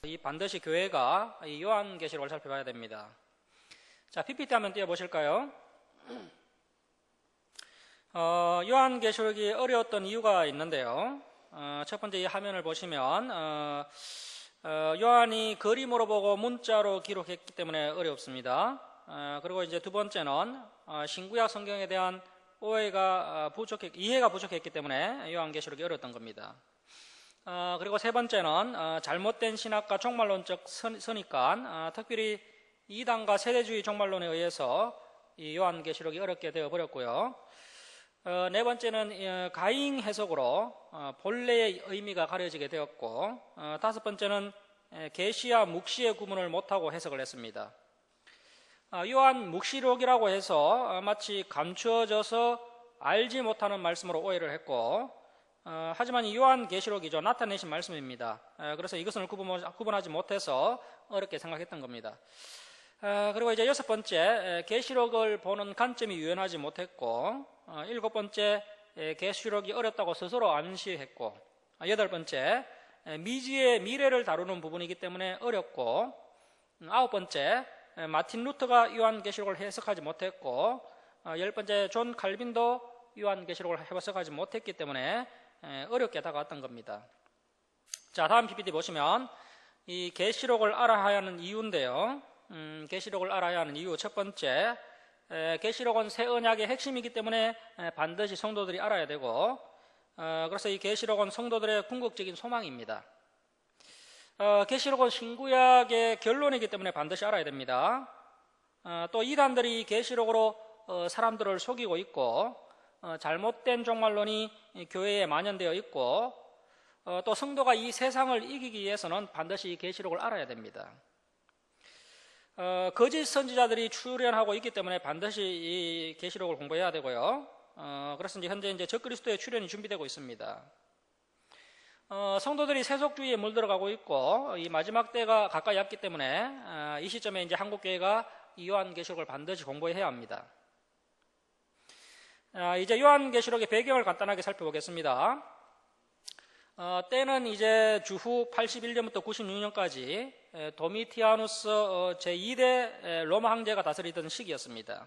이 반드시 교회가 이 요한계시록을 살펴봐야 됩니다. 자, PPT 한번 띄워보실까요? 요한계시록이 어려웠던 이유가 있는데요. 첫 번째 이 화면을 보시면 요한이 그림으로 보고 문자로 기록했기 때문에 어렵습니다. 그리고 이제 두 번째는 신구약 성경에 대한 이해가 부족했기 때문에 요한계시록이 어려웠던 겁니다. 그리고 세 번째는 잘못된 신학과 종말론적 선입관, 특별히 이단과 세대주의 종말론에 의해서 이 요한계시록이 어렵게 되어버렸고요. 네 번째는 가잉 해석으로 본래의 의미가 가려지게 되었고, 다섯 번째는 계시와 묵시의 구분을 못하고 해석을 했습니다. 요한 묵시록이라고 해서 마치 감추어져서 알지 못하는 말씀으로 오해를 했고, 하지만 이 요한계시록이죠. 나타내신 말씀입니다. 그래서 이것을 구분하지 못해서 어렵게 생각했던 겁니다. 그리고 이제 여섯 번째, 계시록을 보는 관점이 유연하지 못했고, 일곱 번째, 계시록이 어렵다고 스스로 암시했고, 여덟 번째, 미지의 미래를 다루는 부분이기 때문에 어렵고, 아홉 번째, 마틴 루터가 요한계시록을 해석하지 못했고, 열 번째, 존 칼빈도 요한계시록을 해석하지 못했기 때문에 어렵게 다가왔던 겁니다. 자, 다음 PPT 보시면 이 계시록을 알아야 하는 이유인데요. 계시록을 알아야 하는 이유 첫 번째, 계시록은 새 언약의 핵심이기 때문에 반드시 성도들이 알아야 되고, 그래서 이 계시록은 성도들의 궁극적인 소망입니다. 계시록은 신구약의 결론이기 때문에 반드시 알아야 됩니다. 또 이단들이 계시록으로 사람들을 속이고 있고, 잘못된 종말론이 교회에 만연되어 있고, 또 성도가 이 세상을 이기기 위해서는 반드시 이 계시록을 알아야 됩니다. 거짓 선지자들이 출현하고 있기 때문에 반드시 이 계시록을 공부해야 되고요. 그래서 현재 적그리스도의 출현이 준비되고 있습니다. 성도들이 세속주의에 물들어가고 있고, 이 마지막 때가 가까이 왔기 때문에 이 시점에 이제 한국교회가 이 요한계시록을 반드시 공부해야 합니다. 이제 요한계시록의 배경을 간단하게 살펴보겠습니다. 때는 이제 주후 81년부터 96년까지 도미티아누스 제2대 로마 황제가 다스리던 시기였습니다.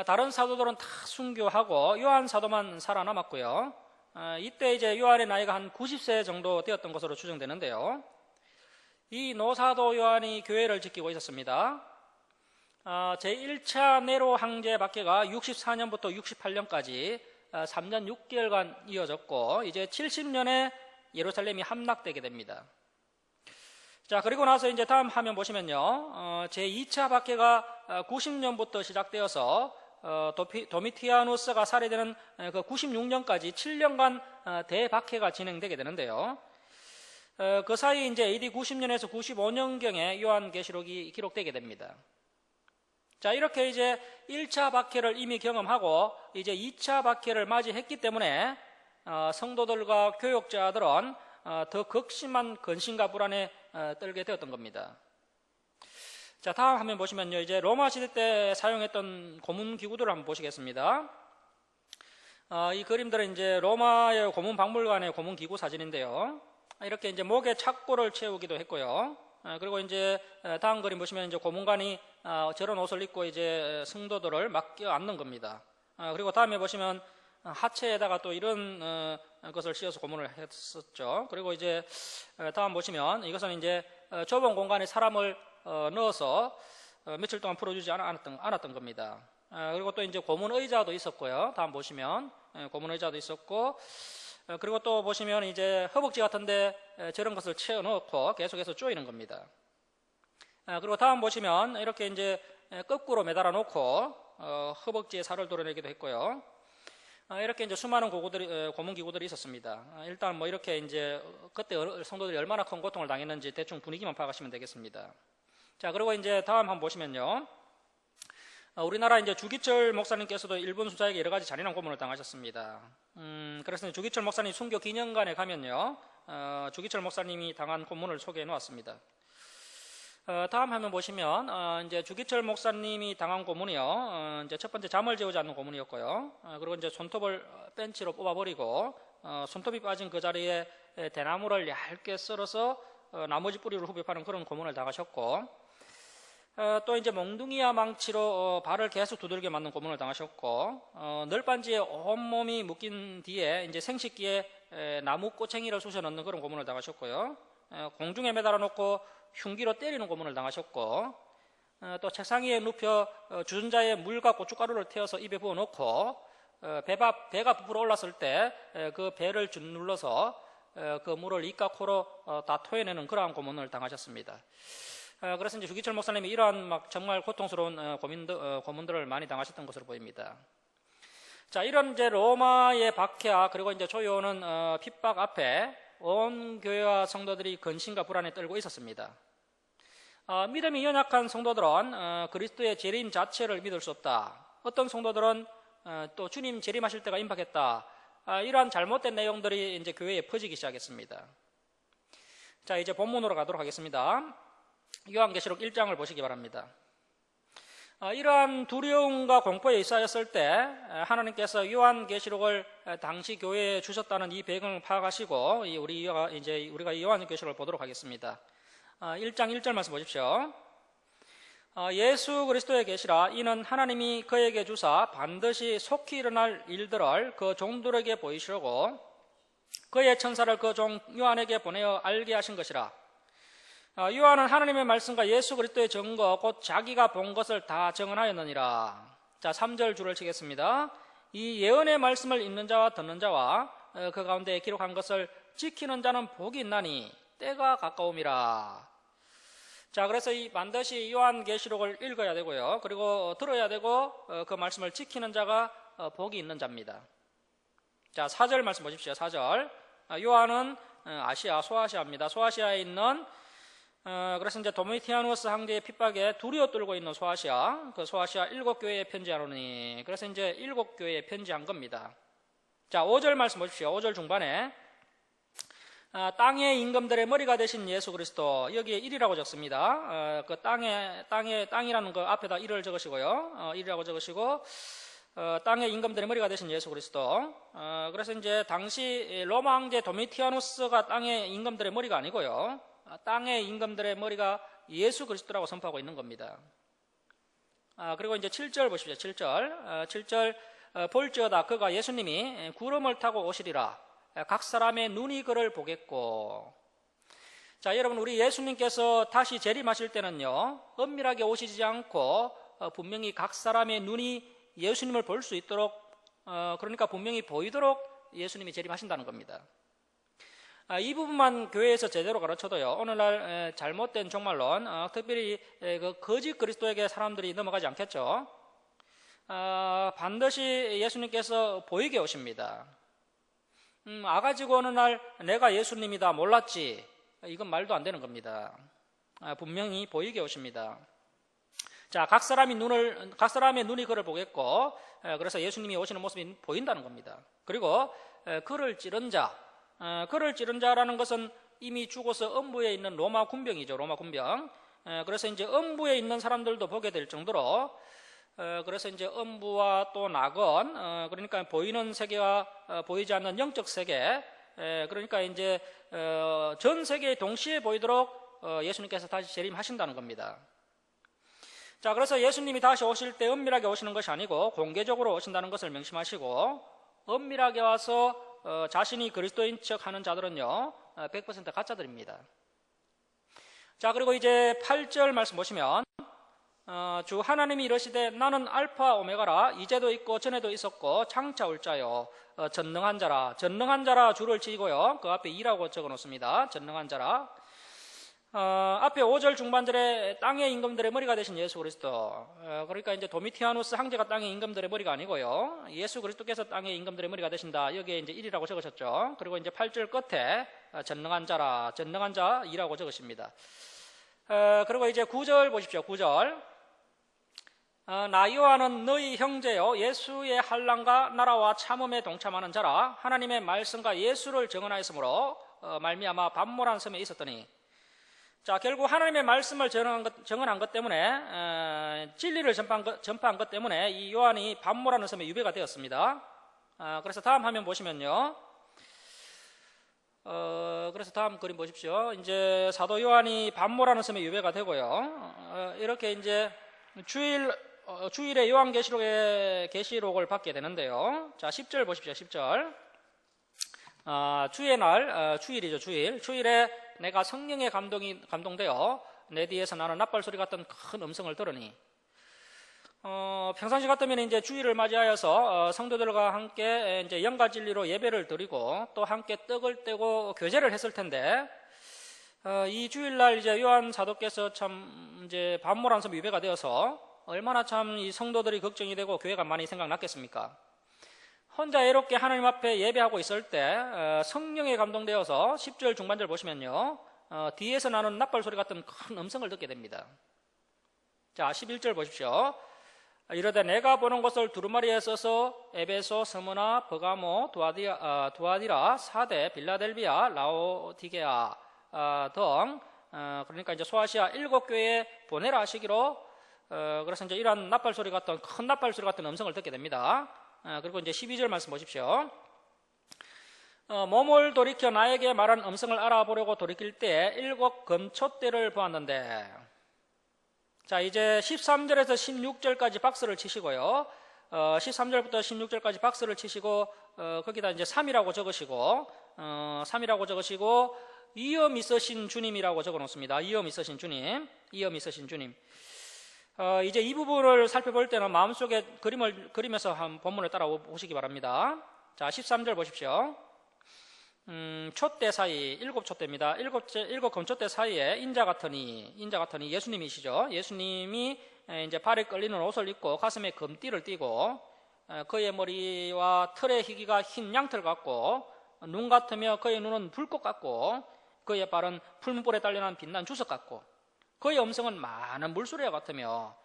다른 사도들은 다 순교하고 요한 사도만 살아남았고요. 이때 이제 요한의 나이가 한 90세 정도 되었던 것으로 추정되는데요. 이 노사도 요한이 교회를 지키고 있었습니다. 제1차 네로 황제 박해가 64년부터 68년까지 3년 6개월간 이어졌고, 이제 70년에 예루살렘이 함락되게 됩니다. 자, 그리고 나서 이제 다음 화면 보시면요. 제2차 박해가 90년부터 시작되어서 도미티아누스가 살해되는 그 96년까지 7년간 대박해가 진행되게 되는데요. 그 사이 이제 AD 90년에서 95년경에 요한계시록이 기록되게 됩니다. 자, 이렇게 이제 1차 박해를 이미 경험하고 이제 2차 박해를 맞이했기 때문에 성도들과 교역자들은 더 극심한 근심과 불안에 떨게 되었던 겁니다. 자, 다음 화면 보시면요. 이제 로마 시대 때 사용했던 고문 기구들을 한번 보시겠습니다. 이 그림들은 이제 로마의 고문 박물관의 고문 기구 사진인데요. 이렇게 이제 목에 착고를 채우기도 했고요. 그리고 이제 다음 그림 보시면 이제 고문관이 저런 옷을 입고 이제 성도들을 막 껴안는 겁니다. 그리고 다음에 보시면 하체에다가 또 이런 것을 씌워서 고문을 했었죠. 그리고 이제 다음 보시면 이것은 이제 좁은 공간에 사람을 넣어서 며칠 동안 풀어주지 않았던 겁니다. 그리고 또 이제 고문 의자도 있었고요. 다음 보시면 고문 의자도 있었고, 그리고 또 보시면 이제 허벅지 같은데 저런 것을 채워 넣고 계속해서 조이는 겁니다. 그리고 다음 보시면 이렇게 이제 거꾸로 매달아 놓고 허벅지에 살을 도려내기도 했고요. 이렇게 이제 수많은 고문 기구들이 있었습니다. 일단 뭐 이렇게 이제 그때 성도들이 얼마나 큰 고통을 당했는지 대충 분위기만 파악하시면 되겠습니다. 자, 그리고 이제 다음 한번 보시면요. 우리나라 이제 주기철 목사님께서도 일본 수사에게 여러 가지 잔인한 고문을 당하셨습니다. 그래서 주기철 목사님 순교 기념관에 가면요, 주기철 목사님이 당한 고문을 소개해 놓았습니다. 다음 화면 보시면 이제 주기철 목사님이 당한 고문이요, 이제 첫 번째 잠을 재우지 않는 고문이었고요. 그리고 이제 손톱을 벤치로 뽑아버리고 손톱이 빠진 그 자리에 대나무를 얇게 썰어서 나머지 뿌리로 후벼파는 그런 고문을 당하셨고, 또 이제 몽둥이와 망치로 발을 계속 두들겨 맞는 고문을 당하셨고, 널빤지에 온몸이 묶인 뒤에 이제 생식기에 나무 꼬챙이를 쑤셔 넣는 그런 고문을 당하셨고요. 공중에 매달아 놓고 흉기로 때리는 고문을 당하셨고, 또 책상 위에 눕혀 주전자에 물과 고춧가루를 태워서 입에 부어 놓고, 배가 부풀어 올랐을 때 그 배를 쭉 눌러서 그 물을 입과 코로 다 토해내는 그러한 고문을 당하셨습니다. 그래서 이제 주기철 목사님이 이러한 막 정말 고통스러운 고문들을 많이 당하셨던 것으로 보입니다. 자, 이런 이제 로마의 박해와 그리고 이제 조여오는 핍박 앞에 온 교회와 성도들이 근심과 불안에 떨고 있었습니다. 믿음이 연약한 성도들은 그리스도의 재림 자체를 믿을 수 없다. 어떤 성도들은 또 주님 재림하실 때가 임박했다. 이러한 잘못된 내용들이 이제 교회에 퍼지기 시작했습니다. 자, 이제 본문으로 가도록 하겠습니다. 요한계시록 1장을 보시기 바랍니다. 이러한 두려움과 공포에 있었을 때 하나님께서 요한계시록을 당시 교회에 주셨다는 이 배경을 파악하시고 우리가 요한계시록을 보도록 하겠습니다. 1장 1절 말씀 보십시오. 예수 그리스도의 계시라 이는 하나님이 그에게 주사 반드시 속히 일어날 일들을 그 종들에게 보이시려고 그의 천사를 그 종 요한에게 보내어 알게 하신 것이라. 요한은 하나님의 말씀과 예수 그리스도의 증거 곧 자기가 본 것을 다 증언하였느니라. 자, 3절 줄을 치겠습니다. 이 예언의 말씀을 읽는 자와 듣는 자와 그 가운데 기록한 것을 지키는 자는 복이 있나니 때가 가까움이라. 자, 그래서 반드시 요한계시록을 읽어야 되고요. 그리고 들어야 되고 그 말씀을 지키는 자가 복이 있는 자입니다. 자, 4절 말씀 보십시오. 4절. 요한은 소아시아입니다. 소아시아에 있는 그래서 이제 도미티아누스 황제의 핍박에 두려워 떨고 있는 소아시아, 그 소아시아 7교회에 편지하노니, 그래서 이제 7교회에 편지한 겁니다. 자, 5절 말씀 보십시오. 5절 중반에 땅의 임금들의 머리가 되신 예수 그리스도, 여기에 1이라고 적습니다. 그 땅이라는 거 앞에다 1을 적으시고요. 1이라고 적으시고, 땅의 임금들의 머리가 되신 예수 그리스도. 그래서 이제 당시 로마 황제 도미티아누스가 땅의 임금들의 머리가 아니고요. 땅의 임금들의 머리가 예수 그리스도라고 선포하고 있는 겁니다. 그리고 이제 7절 보십시오. 7절. 볼지어다 그가 예수님이 구름을 타고 오시리라. 각 사람의 눈이 그를 보겠고. 자, 여러분, 우리 예수님께서 다시 재림하실 때는요, 은밀하게 오시지 않고 분명히 각 사람의 눈이 예수님을 볼 수 있도록, 그러니까 분명히 보이도록 예수님이 재림하신다는 겁니다. 이 부분만 교회에서 제대로 가르쳐도요, 오늘날 잘못된 종말론, 특별히 그 거짓 그리스도에게 사람들이 넘어가지 않겠죠. 반드시 예수님께서 보이게 오십니다. 아가지고 어느 날 내가 예수님이다 몰랐지, 이건 말도 안 되는 겁니다. 분명히 보이게 오십니다. 자, 각 사람의 눈이 그를 보겠고, 그래서 예수님이 오시는 모습이 보인다는 겁니다. 그리고 그를 찌른 자라는 것은 이미 죽어서 음부에 있는 로마 군병이죠. 로마 군병. 그래서 이제 음부에 있는 사람들도 보게 될 정도로, 그래서 이제 음부와 또 낙원, 그러니까 보이는 세계와 보이지 않는 영적 세계, 그러니까 이제 전 세계에 동시에 보이도록 예수님께서 다시 재림하신다는 겁니다. 자, 그래서 예수님이 다시 오실 때 은밀하게 오시는 것이 아니고 공개적으로 오신다는 것을 명심하시고, 은밀하게 와서 자신이 그리스도인 척 하는 자들은요 100% 가짜들입니다. 자, 그리고 이제 8절 말씀 보시면 주 하나님이 이르시되 나는 알파 오메가라 이제도 있고 전에도 있었고 장차 올 자요 전능한 자라 주를 치고요, 그 앞에 2라고 적어 놓습니다. 전능한 자라. 앞에 5절 중반절에 땅의 임금들의 머리가 되신 예수 그리스도, 그러니까 이제 도미티아누스 황제가 땅의 임금들의 머리가 아니고요, 예수 그리스도께서 땅의 임금들의 머리가 되신다. 여기에 이제 1이라고 적으셨죠. 그리고 이제 8절 끝에 전능한 자 2라고 적으십니다. 그리고 이제 9절 보십시오. 9절. 나 요한은 너희 형제요 예수의 환난과 나라와 참음에 동참하는 자라. 하나님의 말씀과 예수를 증언하였으므로 말미암아 반모란 섬에 있었더니. 자, 결국 하나님의 말씀을 증언한 것 때문에, 진리를 전파한 것 때문에 이 요한이 반모라는 섬에 유배가 되었습니다. 그래서 다음 화면 보시면요, 그래서 다음 그림 보십시오. 이제 사도 요한이 반모라는 섬에 유배가 되고요. 이렇게 이제 주일에 요한계시록의 계시록을 받게 되는데요. 자, 10절 보십시오. 10절. 주의 날, 주일이죠. 주일에 내가 성령의 감동되어 내 뒤에서 나는 납발 소리 같은 큰 음성을 들으니. 평상시 같으면 이제 주일을 맞이하여서 성도들과 함께 이제 영과 진리로 예배를 드리고 또 함께 떡을 떼고 교제를 했을 텐데, 이 주일날 이제 요한 사도께서 참 이제 반모란 섬 유배가 되어서 얼마나 참 이 성도들이 걱정이 되고 교회가 많이 생각났겠습니까? 혼자 외롭게 하나님 앞에 예배하고 있을 때 성령에 감동되어서 10절 중반절 보시면요, 뒤에서 나는 납발 소리 같은 큰 음성을 듣게 됩니다. 자, 11절 보십시오. 이르되 내가 보는 것을 두루마리에 써서 에베소, 스무나, 버가모, 두아디라, 사대, 빌라델비아, 라오디게아 등, 그러니까 이제 소아시아 7교회에 보내라 하시기로, 그래서 이제 이러한 납발 소리 같은 큰 납발 소리 같은 음성을 듣게 됩니다. 그리고 이제 12절 말씀 보십시오. 몸을 돌이켜 나에게 말한 음성을 알아보려고 돌이킬 때 7 금촛대를 보았는데, 자, 이제 13절에서 16절까지 박스를 치시고요. 13절부터 16절까지 박스를 치시고, 거기다 이제 3이라고 적으시고, 3이라고 적으시고, 이엄 있으신 주님이라고 적어 놓습니다. 이엄 있으신 주님. 이엄 있으신 주님. 이제 이 부분을 살펴볼 때는 마음속에 그림을 그리면서 한 본문을 따라 보시기 바랍니다. 자, 13절 보십시오. 촛대 사이, 7촛대입니다. 7 금촛대 사이에 인자 같으니 예수님이시죠. 예수님이 이제 발에 끌리는 옷을 입고 가슴에 금띠를 띠고, 그의 머리와 털의 희기가 흰 양털 같고, 눈 같으며 그의 눈은 불꽃 같고, 그의 발은 풀무불에 달려난 빛난 주석 같고, 그의 음성은 많은 물소리와 같으며,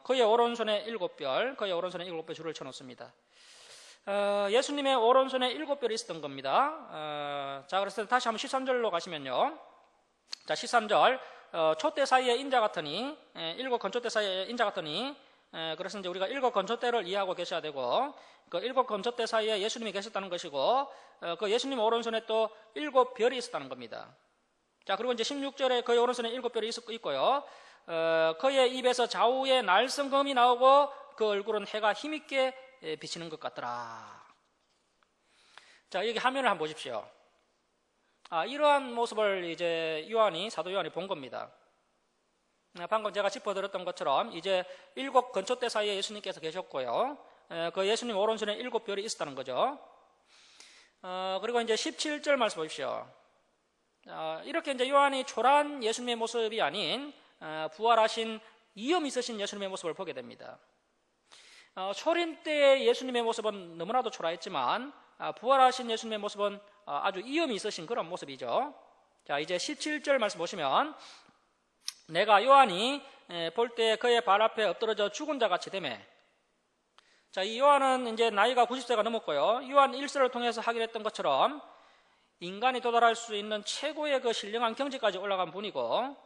그의 오른손에 7별 줄을 쳐놓습니다. 예수님의 오른손에 7별이 있었던 겁니다. 자, 그래서 다시 한번 13절로 가시면요. 자, 13절. 촛대 사이에 인자 같으니, 7 건촛대 사이에 인자 같으니, 그래서 이제 우리가 7 건촛대를 이해하고 계셔야 되고, 그 7 건촛대 사이에 예수님이 계셨다는 것이고, 그 예수님 오른손에 또 7별이 있었다는 겁니다. 자, 그리고 이제 16절에 그의 오른손에 7별이 있고요. 그의 입에서 좌우에 날성검이 나오고 그 얼굴은 해가 힘있게 비치는 것 같더라. 자, 여기 화면을 한번 보십시오. 이러한 모습을 이제 사도 요한이 본 겁니다. 방금 제가 짚어드렸던 것처럼 이제 7 건촛대 사이에 예수님께서 계셨고요. 그 예수님 오른손에 7별이 있었다는 거죠. 그리고 이제 17절 말씀 보십시오. 이렇게 이제 요한이 초라한 예수님의 모습이 아닌 부활하신 이엄 있으신 예수님의 모습을 보게 됩니다. 초림 때의 예수님의 모습은 너무나도 초라했지만 부활하신 예수님의 모습은 아주 이엄이 있으신 그런 모습이죠. 자, 이제 17절 말씀 보시면, 내가 요한이 볼 때 그의 발 앞에 엎드러져 죽은 자 같이 되매. 자, 이 요한은 이제 나이가 90세가 넘었고요. 요한 1세를 통해서 하기로 했던 것처럼 인간이 도달할 수 있는 최고의 그 신령한 경지까지 올라간 분이고,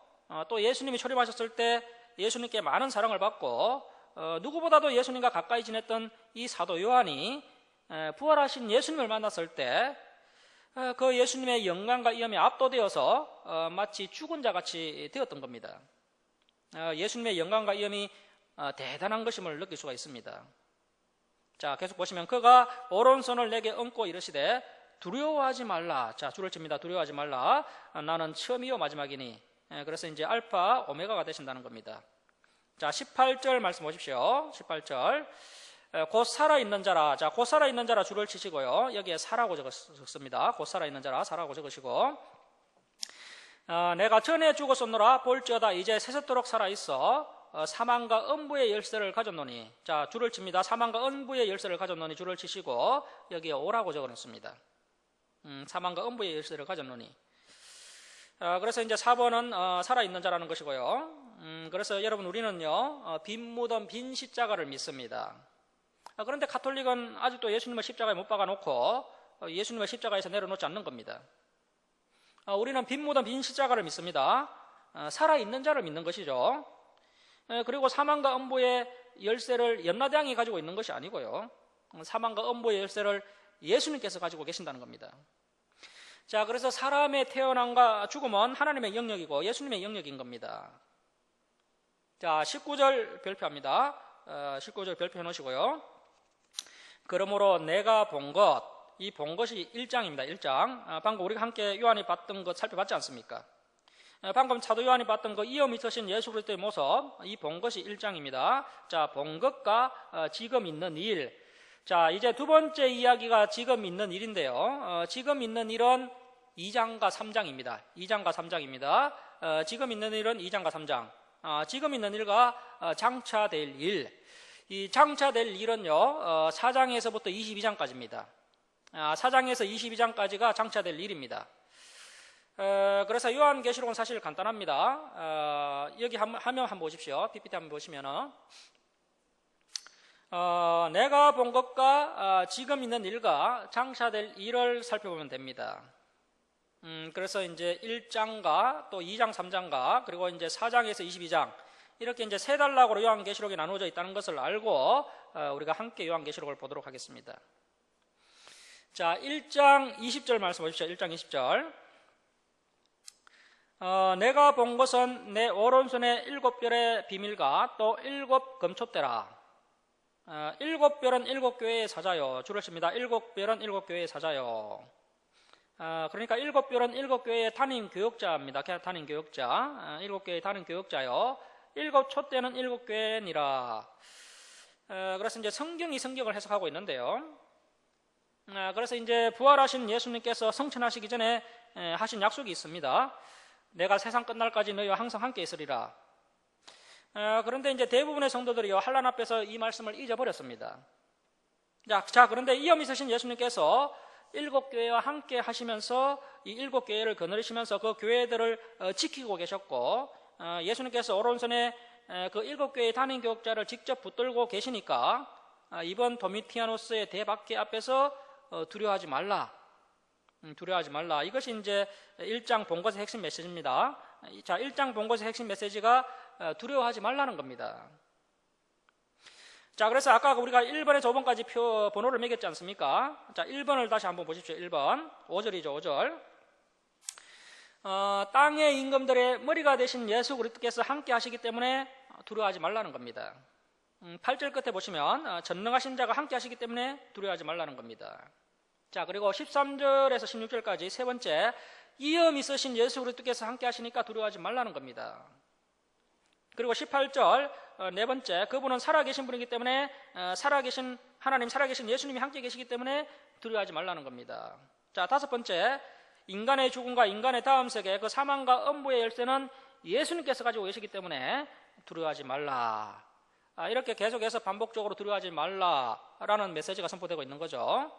또 예수님이 초림하셨을 때 예수님께 많은 사랑을 받고, 누구보다도 예수님과 가까이 지냈던 이 사도 요한이 부활하신 예수님을 만났을 때 그 예수님의 영광과 이엄에 압도되어서 마치 죽은 자 같이 되었던 겁니다. 예수님의 영광과 이엄이 대단한 것임을 느낄 수가 있습니다. 자, 계속 보시면 그가 오른손을 내게 얹고 이르시되 두려워하지 말라. 자, 줄을 칩니다. 두려워하지 말라. 나는 처음이요 마지막이니. 그래서 이제 알파 오메가가 되신다는 겁니다. 자, 18절 말씀 보십시오. 18절. 곧 살아있는 자라. 자, 곧 살아있는 자라 줄을 치시고요. 여기에 사라고 적습니다. 곧 살아있는 자라 사라고 적으시고, 내가 전에 죽었었노라 볼지어다 이제 세세토록 살아있어 사망과 음부의 열쇠를 가졌노니. 자, 줄을 칩니다. 사망과 음부의 열쇠를 가졌노니 줄을 치시고 여기에 오라고 적어놓습니다. 사망과 음부의 열쇠를 가졌노니. 그래서 이제 4번은 살아있는 자라는 것이고요. 그래서 여러분, 우리는요 빈 무덤 빈 십자가를 믿습니다. 그런데 가톨릭은 아직도 예수님을 십자가에 못 박아놓고 예수님을 십자가에서 내려놓지 않는 겁니다. 우리는 빈 무덤 빈 십자가를 믿습니다. 살아있는 자를 믿는 것이죠. 그리고 사망과 음부의 열쇠를 염라대왕이 가지고 있는 것이 아니고요, 사망과 음부의 열쇠를 예수님께서 가지고 계신다는 겁니다. 자, 그래서 사람의 태어남과 죽음은 하나님의 영역이고 예수님의 영역인 겁니다. 자, 19절 별표합니다. 19절 별표해 놓으시고요. 그러므로 내가 본 것, 이 본 것이 1장입니다. 1장. 방금 우리가 함께 요한이 봤던 것 살펴봤지 않습니까? 방금 사도 요한이 봤던 그 이엄 있으신 예수 그리스도의 모습, 이 본 것이 1장입니다. 자, 본 것과 지금 있는 일. 자, 이제 두 번째 이야기가 지금 있는 일인데요. 지금 있는 일은 2장과 3장입니다. 2장과 3장입니다. 지금 있는 일은 2장과 3장. 지금 있는 일과 장차될 일. 이 장차될 일은요, 4장에서부터 22장까지입니다. 4장에서 22장까지가 장차될 일입니다. 그래서 요한계시록은 사실 간단합니다. 여기 화면 한번 보십시오. PPT 한번 보시면은, 내가 본 것과 지금 있는 일과 장차될 일을 살펴보면 됩니다. 그래서 이제 1장과 또 2장, 3장과 그리고 이제 4장에서 22장 이렇게 이제 세 단락으로 요한계시록이 나누어져 있다는 것을 알고 우리가 함께 요한계시록을 보도록 하겠습니다. 자, 1장 20절 말씀 보십시오. 1장 20절. 내가 본 것은 내 오른손에 7별의 비밀과 또 7금촛대라. 7별은 7교회의 사자요. 줄을 씁니다. 7별은 7교회의 사자요. 그러니까 7별은 7교회의 담임 교역자입니다. 담임 교역자. 7교회의 담임 교역자요. 7촛대는 7교회니라. 그래서 이제 성경이 성경을 해석하고 있는데요. 그래서 이제 부활하신 예수님께서 성천하시기 전에 하신 약속이 있습니다. 내가 세상 끝날까지 너희와 항상 함께 있으리라. 그런데 이제 대부분의 성도들이요, 환난 앞에서 이 말씀을 잊어버렸습니다. 자, 그런데 이엄 있으신 예수님께서 7교회와 함께 하시면서 이 7교회를 거느리시면서 그 교회들을 지키고 계셨고, 예수님께서 오른손에 그 7교회의 담임 교역자를 직접 붙들고 계시니까 이번 도미티아노스의 대박해 앞에서 두려워하지 말라. 두려워하지 말라. 이것이 이제 1장 본 것의 핵심 메시지입니다. 자, 1장 본 것의 핵심 메시지가 두려워하지 말라는 겁니다. 자, 그래서 아까 우리가 1번에서 5번까지 번호를 매겼지 않습니까? 자, 1번을 다시 한번 보십시오. 1번. 5절이죠, 5절. 땅의 임금들의 머리가 되신 예수 그리스도께서 함께 하시기 때문에 두려워하지 말라는 겁니다. 8절 끝에 보시면 전능하신 자가 함께 하시기 때문에 두려워하지 말라는 겁니다. 자, 그리고 13절에서 16절까지 세 번째, 이엄 있으신 예수 그리스도께서 함께 하시니까 두려워하지 말라는 겁니다. 그리고 18절 네 번째, 그분은 살아계신 분이기 때문에 살아계신 하나님, 살아계신 예수님이 함께 계시기 때문에 두려워하지 말라는 겁니다. 자, 다섯 번째, 인간의 죽음과 인간의 다음 세계, 그 사망과 음부의 열쇠는 예수님께서 가지고 계시기 때문에 두려워하지 말라. 이렇게 계속해서 반복적으로 두려워하지 말라라는 메시지가 선포되고 있는 거죠.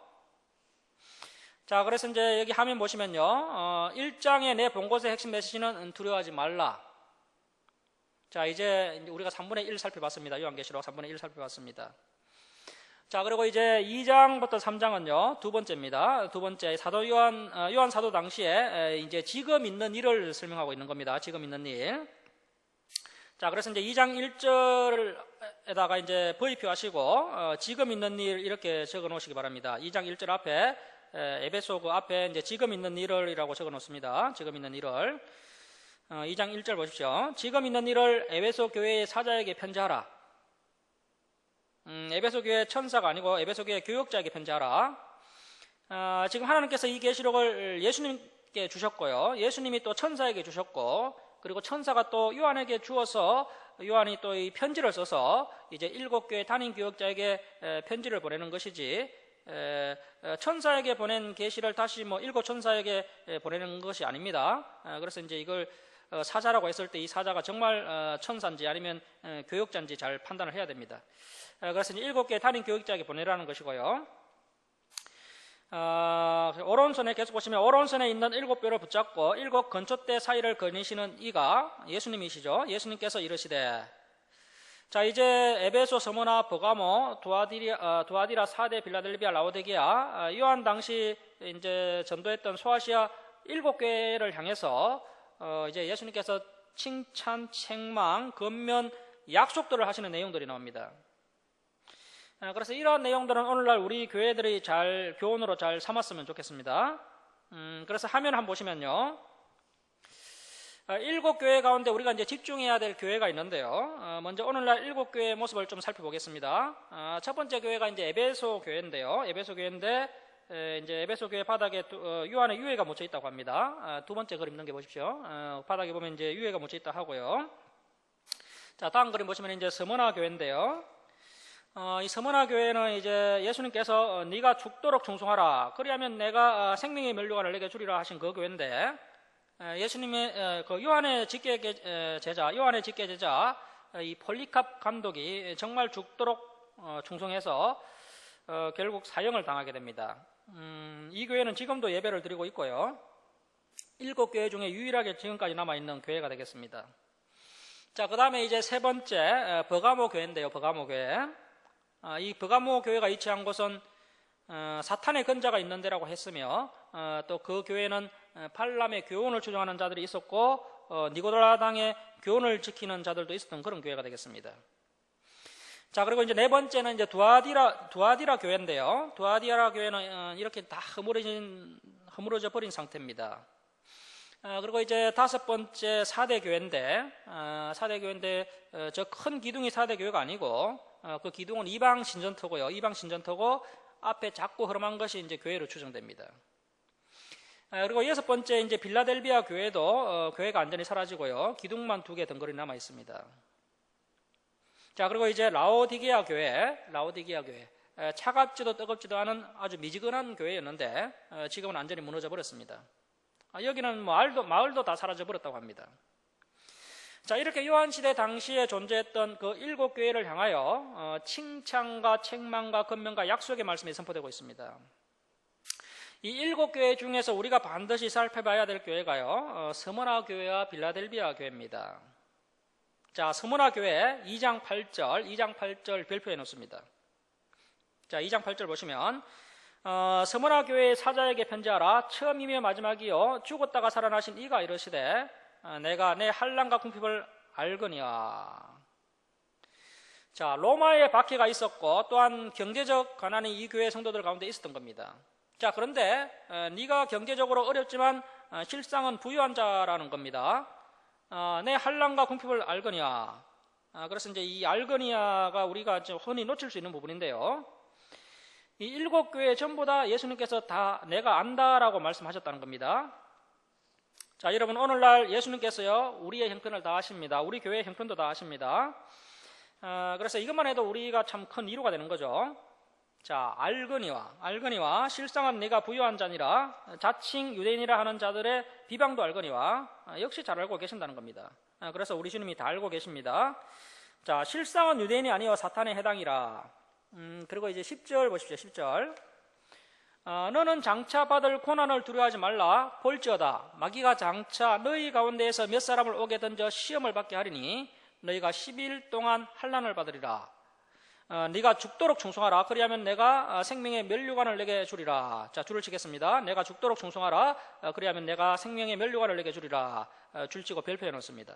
자, 그래서 이제 여기 화면 보시면요, 1장에 내 본 것의 핵심 메시지는 두려워하지 말라. 자, 이제 우리가 3분의 1 살펴봤습니다. 요한계시록 3분의 1 살펴봤습니다. 자, 그리고 이제 2장부터 3장은요, 두 번째입니다. 두 번째, 사도 요한 사도 당시에 이제 지금 있는 일을 설명하고 있는 겁니다. 지금 있는 일. 자, 그래서 이제 2장 1절에다가 이제 버이표 하시고, 지금 있는 일 이렇게 적어 놓으시기 바랍니다. 2장 1절 앞에, 에베소 그 앞에 이제 지금 있는 일을이라고 적어 놓습니다. 지금 있는 일을. 2장 1절 보십시오. 지금 있는 일을 에베소 교회의 사자에게 편지하라. 에베소 교회 천사가 아니고 에베소 교회 교역자에게 편지하라. 지금 하나님께서 이 계시록을 예수님께 주셨고요. 예수님이 또 천사에게 주셨고, 그리고 천사가 또 요한에게 주어서 요한이 또 이 편지를 써서 이제 7교회 담임 교역자에게 편지를 보내는 것이지, 천사에게 보낸 계시를 다시 뭐 7 천사에게 보내는 것이 아닙니다. 그래서 이제 이걸 사자라고 했을 때 이 사자가 정말 천사인지 아니면 교역자인지 잘 판단을 해야 됩니다. 그래서 이제 7개 담임 교역자에게 보내라는 것이고요. 오른손에 계속 보시면 오른손에 있는 7뼈를 붙잡고 7 건촛대 사이를 거니시는 이가 예수님이시죠. 예수님께서 이르시되, 자, 이제 에베소, 서머나, 버가모, 두아디라, 사데, 빌라델비아, 라오디게아, 요한 당시 이제 전도했던 소아시아 7교회를 향해서 이제 예수님께서 칭찬, 책망, 권면, 약속들을 하시는 내용들이 나옵니다. 그래서 이러한 내용들은 오늘날 우리 교회들이 잘 교훈으로 잘 삼았으면 좋겠습니다. 그래서 화면 한번 보시면요. 7교회 가운데 우리가 이제 집중해야 될 교회가 있는데요. 먼저 오늘날 7교회의 모습을 좀 살펴보겠습니다. 첫 번째 교회가 이제 에베소 교회인데요. 에베소 교회인데 이제 에베소 교회 바닥에 유한의 유해가 묻혀 있다고 합니다. 두 번째 그림 넘겨보십시오. 바닥에 보면 이제 유해가 묻혀 있다 하고요. 자, 다음 그림 보시면 이제 스무나 교회인데요. 이 스무나 교회는 이제 예수님께서 네가 죽도록 충성하라. 그리하면 내가 생명의 면류관을 내게 주리라 하신 그 교회인데, 예수님의 그 요한의 직계 제자 이 폴리캅 감독이 정말 죽도록 충성해서 결국 사형을 당하게 됩니다. 이 교회는 지금도 예배를 드리고 있고요. 7교회 중에 유일하게 지금까지 남아있는 교회가 되겠습니다. 자, 그 다음에 이제 세 번째 버가모 교회인데요. 버가모 교회. 이 버가모 교회가 위치한 곳은 사탄의 근자가 있는 데라고 했으며, 또 그 교회는 발람의 교훈을 추종하는 자들이 있었고, 니고라당의 교훈을 지키는 자들도 있었던 그런 교회가 되겠습니다. 자, 그리고 이제 네 번째는 이제 두아디라 교회인데요. 두아디라 교회는 이렇게 다 허물어져 버린 상태입니다. 그리고 이제 다섯 번째 4대 교회인데, 4대 교회인데, 저 큰 기둥이 4대 교회가 아니고, 그 기둥은 이방 신전터고요. 이방 신전터고, 앞에 작고 흐름한 것이 이제 교회로 추정됩니다. 그리고 여섯 번째 이제 빌라델비아 교회도 교회가 완전히 사라지고요. 기둥만 2개 덩거리 남아 있습니다. 자, 그리고 이제 라오디게아 교회. 차갑지도 뜨겁지도 않은 아주 미지근한 교회였는데, 지금은 완전히 무너져 버렸습니다. 여기는 마을도 다 사라져 버렸다고 합니다. 자, 이렇게 요한시대 당시에 존재했던 그 7교회를 향하여 칭찬과 책망과 권면과 약속의 말씀이 선포되고 있습니다. 이 7교회 중에서 우리가 반드시 살펴봐야 될 교회가요, 스무나 교회와 빌라델비아 교회입니다. 자, 스무나 교회 2장 8절 별표해 놓습니다. 자, 2장 8절 보시면, 스무나 교회의 사자에게 편지하라. 처음이며 마지막이요 죽었다가 살아나신 이가 이르시되 내가 내 환난과 궁핍을 알거니와. 자, 로마의 박해가 있었고 또한 경제적 가난이 이 교회 성도들 가운데 있었던 겁니다. 자, 그런데 네가 경제적으로 어렵지만 실상은 부유한 자라는 겁니다. 내 환난과 궁핍을 알거니와. 그래서 이제 이 알거니아가 우리가 좀 흔히 놓칠 수 있는 부분인데요. 이 7교회 전부 다 예수님께서 다 내가 안다라고 말씀하셨다는 겁니다. 자, 여러분, 오늘날 예수님께서요 우리의 형편을 다 아십니다. 우리 교회의 형편도 다 아십니다. 그래서 이것만 해도 우리가 참 큰 위로가 되는 거죠. 자, 알거니와 실상은 네가 부유한 자니라. 자칭 유대인이라 하는 자들의 비방도 알거니와. 역시 잘 알고 계신다는 겁니다. 그래서 우리 주님이 다 알고 계십니다. 자, 실상은 유대인이 아니여 사탄에 해당이라. 그리고 이제 10절 보십시오. 10절. 너는 장차 받을 고난을 두려워하지 말라. 볼지어다 마귀가 장차 너희 가운데에서 몇 사람을 오게 던져 시험을 받게 하리니 너희가 10일 동안 환난을 받으리라. 네가 죽도록 충성하라. 그리하면 내가 생명의 면류관을 내게 주리라. 자, 줄을 치겠습니다. 내가 죽도록 충성하라. 그리하면 내가 생명의 면류관을 내게 주리라. 줄치고 별표해 놓습니다.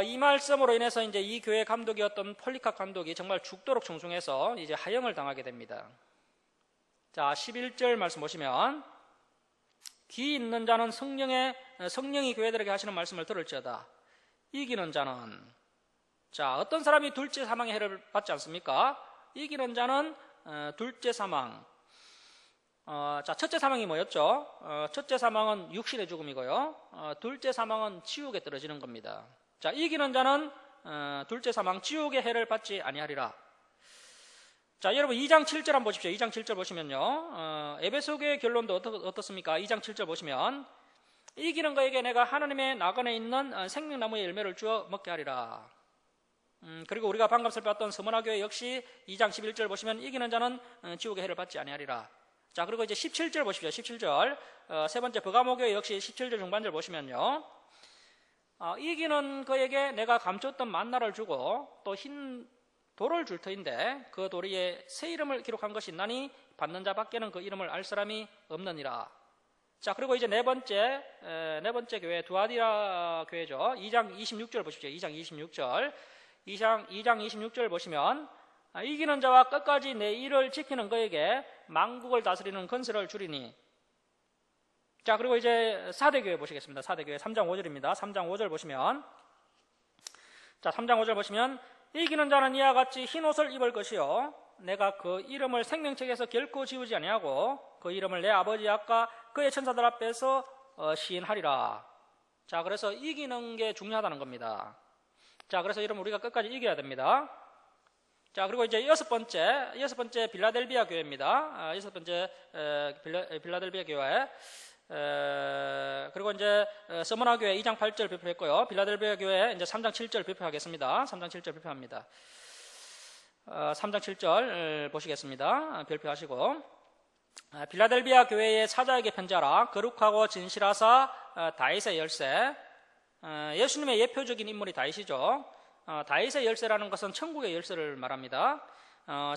이 말씀으로 인해서 이제 이 교회 감독이었던 폴리캅 감독이 정말 죽도록 충성해서 이제 하형을 당하게 됩니다. 자, 11절 말씀 보시면 귀 있는 자는 성령이 교회들에게 하시는 말씀을 들을지어다. 이기는 자는, 자, 어떤 사람이 둘째 사망의 해를 받지 않습니까? 이기는 자는 둘째 사망. 자, 첫째 사망이 뭐였죠? 첫째 사망은 육신의 죽음이고요. 둘째 사망은 지옥에 떨어지는 겁니다. 자, 이기는 자는 둘째 사망 지옥의 해를 받지 아니하리라. 자, 여러분 2장 7절 한번 보십시오. 2장 7절 보시면요, 에베소교의 결론도 어떻습니까? 2장 7절 보시면 이기는 거에게 내가 하나님의 나간에 있는 생명나무의 열매를 주어 먹게 하리라. 그리고 우리가 방금 살펴봤던 스무나교회 역시 2장 11절 보시면 이기는 자는 지옥의 해를 받지 아니하리라. 자, 그리고 이제 17절 보십시오. 17절. 세 번째 버가모교회 역시 17절 중반절 보시면요, 이기는 그에게 내가 감췄던 만나를 주고 또 흰 돌을 줄 터인데 그 돌에 새 이름을 기록한 것이 있나니 받는 자 밖에는 그 이름을 알 사람이 없느니라. 자, 그리고 이제 네 번째 교회 두아디라 교회죠. 2장 26절 보십시오. 2장 26절. 2장 26절 보시면 이기는 자와 끝까지 내 일을 지키는 그에게 만국을 다스리는 건설을 주리니. 자, 그리고 이제 4대 교회 보시겠습니다. 4대 교회 3장 5절입니다. 3장 5절 보시면, 자, 3장 5절 보시면, 이기는 자는 이와 같이 흰 옷을 입을 것이요 내가 그 이름을 생명책에서 결코 지우지 아니하고 그 이름을 내 아버지 앞과 그의 천사들 앞에서 시인하리라. 자, 그래서 이기는 게 중요하다는 겁니다. 자, 그래서 여러분 우리가 끝까지 이겨야 됩니다. 자, 그리고 이제 여섯 번째 빌라델비아 교회입니다. 여섯 번째 빌라델비아 교회. 그리고 이제 서머나 교회 2장 8절 발표했고요. 빌라델비아 교회 이제 3장 7절 발표하겠습니다. 3장 7절 발표합니다. 3장 7절 보시겠습니다. 발표하시고, 빌라델비아 교회의 사자에게 편지하라. 거룩하고 진실하사 다윗의 열쇠. 예수님의 예표적인 인물이 다윗이죠. 다윗의 열쇠라는 것은 천국의 열쇠를 말합니다.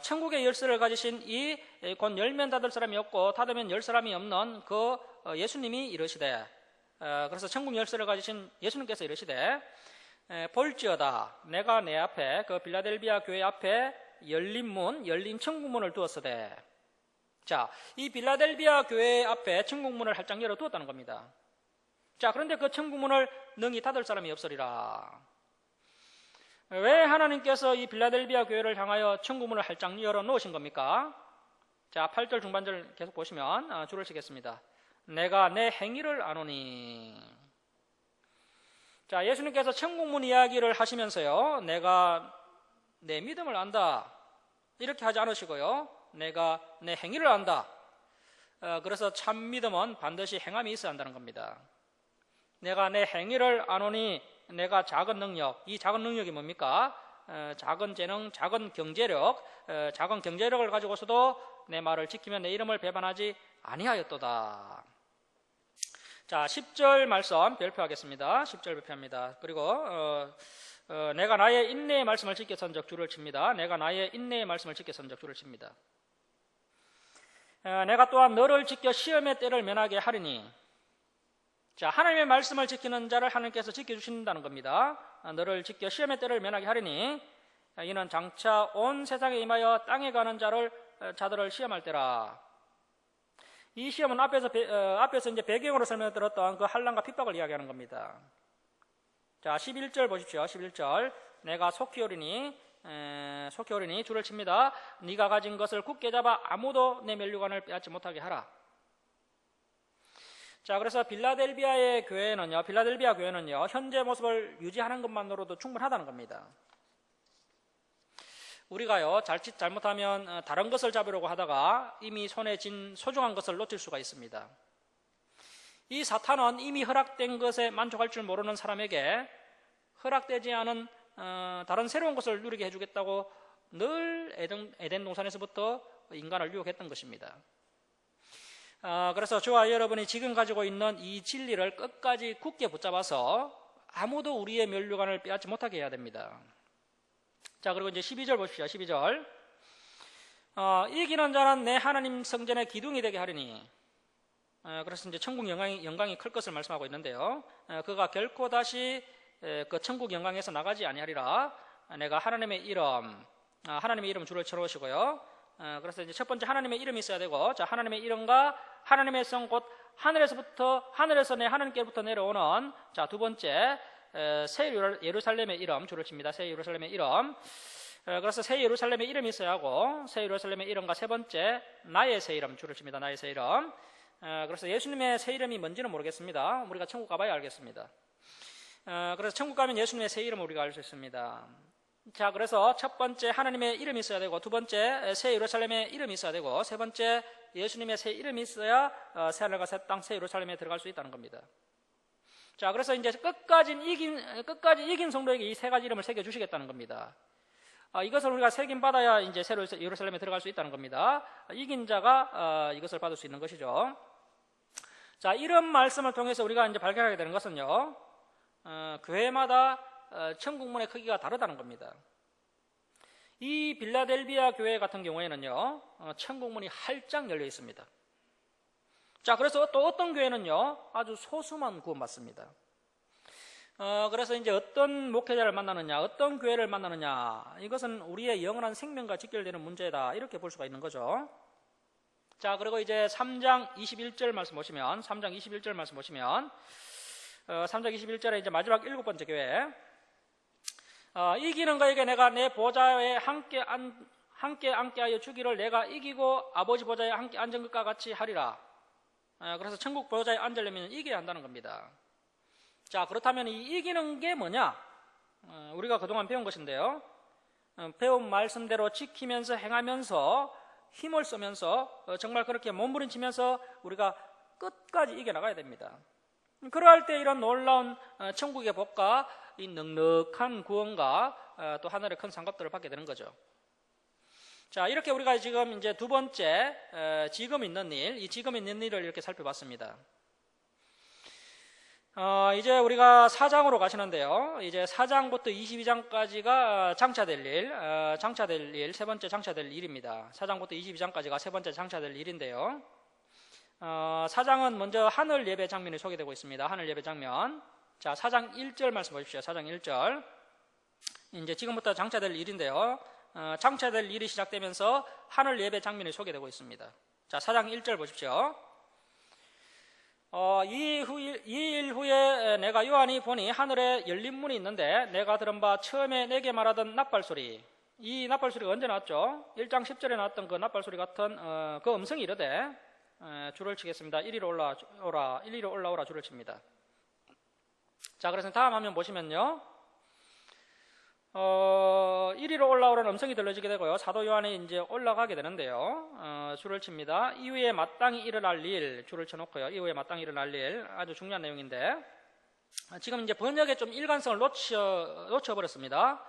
천국의 열쇠를 가지신 이 곧 열면 닫을 사람이 없고 닫으면 열 사람이 없는 그 예수님이 이르시되, 그래서 천국 열쇠를 가지신 예수님께서 이르시되, 볼지어다 내가 내 앞에 그 빌라델비아 교회 앞에 열린 천국문을 두었으되. 자, 이 빌라델비아 교회 앞에 천국문을 활짝 열어 두었다는 겁니다. 자, 그런데 그 천국문을 능히 닫을 사람이 없으리라. 왜 하나님께서 이 빌라델비아 교회를 향하여 천국문을 활짝 열어 놓으신 겁니까? 자, 8절 중반절 계속 보시면 줄을 치겠습니다. 내가 내 행위를 아노니. 자, 예수님께서 천국문 이야기를 하시면서요, 내가 내 믿음을 안다 이렇게 하지 않으시고요, 내가 내 행위를 안다. 그래서 참 믿음은 반드시 행함이 있어야 한다는 겁니다. 내가 내 행위를 아노니, 내가 작은 능력, 이 작은 능력이 뭡니까? 작은 재능, 작은 경제력, 작은 경제력을 가지고서도 내 말을 지키면 내 이름을 배반하지 아니하였도다. 자, 10절 말씀 발표하겠습니다. 10절 발표합니다. 그리고 내가 나의 인내의 말씀을 지켜선적 줄을 칩니다. 내가 나의 인내의 말씀을 지켜선적 줄을 칩니다. 내가 또한 너를 지켜 시험의 때를 면하게 하리니. 자, 하나님의 말씀을 지키는 자를 하나님께서 지켜주신다는 겁니다. 너를 지켜 시험의 때를 면하게 하리니 이는 장차 온 세상에 임하여 땅에 가는 자들을 시험할 때라. 이 시험은 앞에서 이제 배경으로 설명드렸던 그 환난과 핍박을 이야기하는 겁니다. 자, 11절 보십시오. 11절. 내가 속히 오리니 줄을 칩니다. 네가 가진 것을 굳게 잡아 아무도 내 면류관을 빼앗지 못하게 하라. 자, 그래서 빌라델비아 교회는요, 현재 모습을 유지하는 것만으로도 충분하다는 겁니다. 우리가요, 자칫 잘못하면 다른 것을 잡으려고 하다가 이미 손에 쥔 소중한 것을 놓칠 수가 있습니다. 이 사탄은 이미 허락된 것에 만족할 줄 모르는 사람에게 허락되지 않은 다른 새로운 것을 누리게 해주겠다고 늘 에덴 동산에서부터 인간을 유혹했던 것입니다. 그래서 저와 여러분이 지금 가지고 있는 이 진리를 끝까지 굳게 붙잡아서 아무도 우리의 면류관을 빼앗지 못하게 해야 됩니다. 자, 그리고 이제 12절 보십시오. 12절. 이기는 자는 내 하나님 성전의 기둥이 되게 하리니. 그래서 이제 천국 영광이 클 것을 말씀하고 있는데요. 그가 결코 다시 그 천국 영광에서 나가지 아니하리라. 내가 하나님의 이름 줄을 쳐놓으시고요. 그래서 이제 첫 번째 하나님의 이름이 있어야 되고, 자, 하나님의 이름과 하나님의 성 곧 하늘에서 내 하나님께로부터 내려오는, 자, 두 번째 새 예루살렘의 이름 줄을 칩니다. 새 예루살렘의 이름. 그래서 새 예루살렘의 이름이 있어야 하고, 새 예루살렘의 이름과 세 번째 나의 새 이름 줄을 칩니다. 나의 새 이름. 그래서 예수님의 새 이름이 뭔지는 모르겠습니다. 우리가 천국 가봐야 알겠습니다. 그래서 천국 가면 예수님의 새 이름을 우리가 알 수 있습니다. 자, 그래서 첫 번째 하나님의 이름이 있어야 되고, 두 번째 새 예루살렘의 이름이 있어야 되고, 세 번째 예수님의 새 이름이 있어야 새 하늘과 새 땅, 새 예루살렘에 들어갈 수 있다는 겁니다. 자, 그래서 이제 끝까지 이긴 성도에게 이 세 가지 이름을 새겨 주시겠다는 겁니다. 이것을 우리가 새김 받아야 이제 새 예루살렘에 들어갈 수 있다는 겁니다. 이긴 자가 이것을 받을 수 있는 것이죠. 자, 이런 말씀을 통해서 우리가 이제 발견하게 되는 것은요, 교회마다 천국문의 크기가 다르다는 겁니다. 이 빌라델비아 교회 같은 경우에는요, 천국문이 활짝 열려 있습니다. 자, 그래서 또 어떤 교회는요, 아주 소수만 구원받습니다. 그래서 이제 어떤 목회자를 만나느냐, 어떤 교회를 만나느냐, 이것은 우리의 영원한 생명과 직결되는 문제다, 이렇게 볼 수가 있는 거죠. 자, 그리고 이제 3장 21절 말씀 보시면 3장 21절에 이제 마지막 7번째 교회. 이기는 거에게 내가 내 보좌에 함께 앉게 하여 주기를 내가 이기고 아버지 보좌에 함께 앉은 것과 같이 하리라. 그래서 천국 보좌에 앉으려면 이겨야 한다는 겁니다. 자, 그렇다면 이 이기는 게 뭐냐? 우리가 그동안 배운 것인데요. 배운 말씀대로 지키면서 행하면서 힘을 쓰면서 정말 그렇게 몸부림치면서 우리가 끝까지 이겨나가야 됩니다. 그러할 때 이런 놀라운 천국의 복과 이 넉넉한 구원과 또 하늘의 큰 상급들을 받게 되는 거죠. 자, 이렇게 우리가 지금 이제 두 번째 지금 있는 일, 이 지금 있는 일을 이렇게 살펴봤습니다. 이제 우리가 4장으로 가시는데요. 이제 4장부터 22장까지가 장차될 일, 세 번째 장차될 일입니다. 4장부터 22장까지가 세 번째 장차될 일인데요. 4장은 먼저 하늘 예배 장면이 소개되고 있습니다. 하늘 예배 장면. 자, 4장 1절 말씀 보십시오. 4장 1절. 이제 지금부터 장차될 일인데요. 장차될 일이 시작되면서 하늘 예배 장면이 소개되고 있습니다. 자, 4장 1절 보십시오. 이 일 후에 내가 요한이 보니 하늘에 열린 문이 있는데 내가 들은 바 처음에 내게 말하던 납발소리, 이 납발소리가 언제 나왔죠? 1장 10절에 나왔던 그 납발소리 같은 그 음성이 이르되 줄을 치겠습니다. 이리로 올라오라 줄을 칩니다. 자, 그래서 다음 화면 보시면요. 이리로 올라오라는 음성이 들려지게 되고요. 사도 요한이 이제 올라가게 되는데요. 줄을 칩니다. 이후에 마땅히 일어날 일, 줄을 쳐놓고요. 이후에 마땅히 일어날 일, 아주 중요한 내용인데 지금 이제 번역에 좀 일관성을 놓쳐버렸습니다.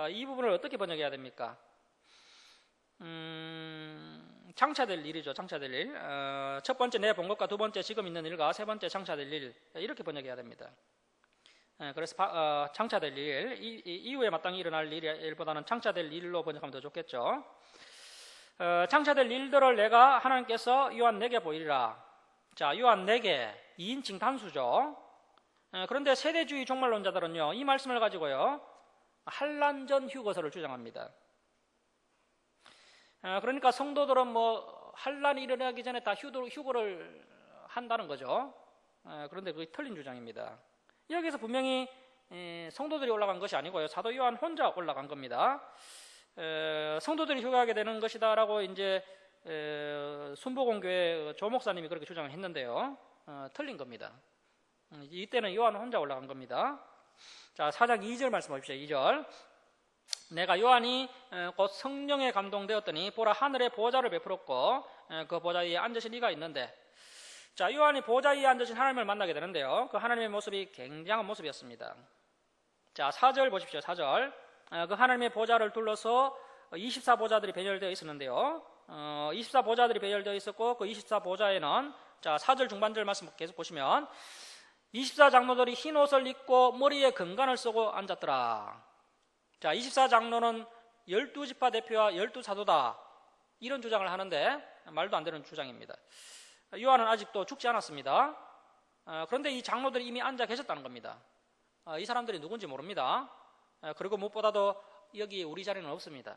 이 부분을 어떻게 번역해야 됩니까? 장차될 일이죠. 장차될 일. 첫 번째 내 본 것과 두 번째 지금 있는 일과 세 번째 장차될 일, 이렇게 번역해야 됩니다. 그래서 장차될 일, 이후에 마땅히 일어날 일보다는 장차될 일로 번역하면 더 좋겠죠. 장차될 일들을 내가 하나님께서 요한 내게 보이리라. 자, 요한 내게 2인칭 단수죠. 그런데 세대주의 종말론자들은요, 이 말씀을 가지고요, 환란 전 휴거설을 주장합니다. 그러니까 성도들은 뭐 환란이 일어나기 전에 다 휴거를 한다는 거죠. 그런데 그게 틀린 주장입니다. 여기서 분명히 성도들이 올라간 것이 아니고요. 사도 요한 혼자 올라간 겁니다. 성도들이 휴거하게 되는 것이다라고 이제 순복음교회 조 목사님이 그렇게 주장을 했는데요. 틀린 겁니다. 이때는 요한 혼자 올라간 겁니다. 자, 4장 2절 말씀 보십시오. 2절. 내가 요한이 곧 성령에 감동되었더니 보라 하늘에 보좌를 베풀었고 그 보좌 위에 앉으신 이가 있는데, 자, 요한이 보좌 위에 앉으신 하나님을 만나게 되는데요. 그 하나님의 모습이 굉장한 모습이었습니다. 자, 4절 보십시오. 4절. 그 하나님의 보좌를 둘러서 24보좌들이 배열되어 있었는데요. 24보좌들이 배열되어 있었고 그 24보좌에는, 자, 4절 중반절 말씀 계속 보시면 24장로들이 흰 옷을 입고 머리에 금관을 쓰고 앉았더라. 자, 24장로는 12지파 대표와 12사도다, 이런 주장을 하는데 말도 안 되는 주장입니다. 요한은 아직도 죽지 않았습니다. 그런데 이 장로들이 이미 앉아 계셨다는 겁니다. 이 사람들이 누군지 모릅니다. 그리고 무엇보다도 여기 우리 자리는 없습니다.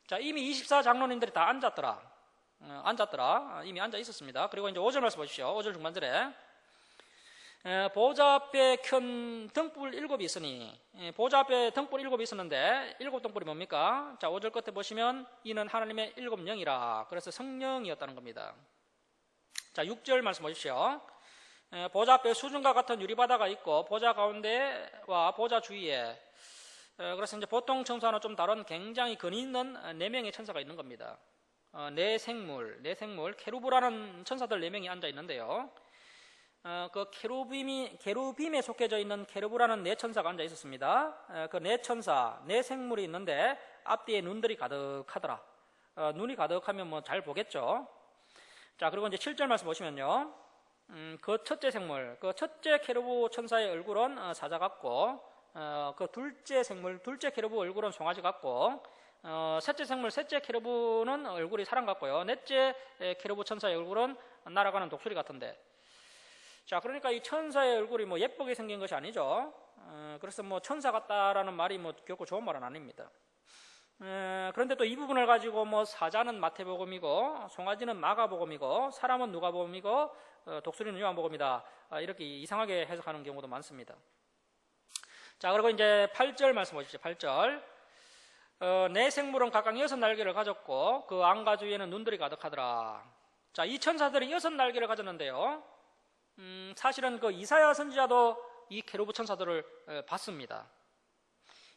자, 이미 24장로님들이 다 앉았더라. 이미 앉아 있었습니다. 그리고 이제 5절 말씀 보십시오. 5절 중반절에 보좌 앞에 큰 등불 7이 있으니, 보좌 앞에 등불 7이 있었는데 7등불이 뭡니까? 자, 5절 끝에 보시면 이는 하나님의 7영이라. 그래서 성령이었다는 겁니다. 자, 6절 말씀 보십시오. 보좌 앞에 수준과 같은 유리바다가 있고 보좌 가운데와 보좌 주위에, 그래서 이제 보통 천사는 좀 다른 굉장히 근위 있는 4명의 천사가 있는 겁니다. 네 생물, 케루브라는 천사들 4명이 앉아 있는데요. 그 케루빔에 속해져 있는 케루브라는 4천사가 앉아 있었습니다. 그 4천사, 4생물이 있는데 앞뒤에 눈들이 가득하더라. 눈이 가득하면 뭐 잘 보겠죠. 자, 그리고 이제 7절 말씀 보시면요. 그 첫째 생물, 그 첫째 케루브 천사의 얼굴은 사자 같고, 그 둘째 생물, 둘째 케루브 얼굴은 송아지 같고, 셋째 생물, 셋째 케루브는 얼굴이 사람 같고요. 넷째 케루브 천사의 얼굴은 날아가는 독수리 같은데, 자, 그러니까 이 천사의 얼굴이 뭐 예쁘게 생긴 것이 아니죠. 그래서 뭐 천사 같다라는 말이 뭐 결코 좋은 말은 아닙니다. 그런데 또 이 부분을 가지고 뭐 사자는 마태복음이고 송아지는 마가복음이고 사람은 누가복음이고 독수리는 요한복음이다, 이렇게 이상하게 해석하는 경우도 많습니다. 자, 그리고 이제 8절 말씀 보십시오. 8절. 내 생물은 각각 6날개를 가졌고 그 안가주위에는 눈들이 가득하더라. 자, 이 천사들이 6날개를 가졌는데요. 사실은 그 이사야 선지자도 이 케루브 천사들을 봤습니다.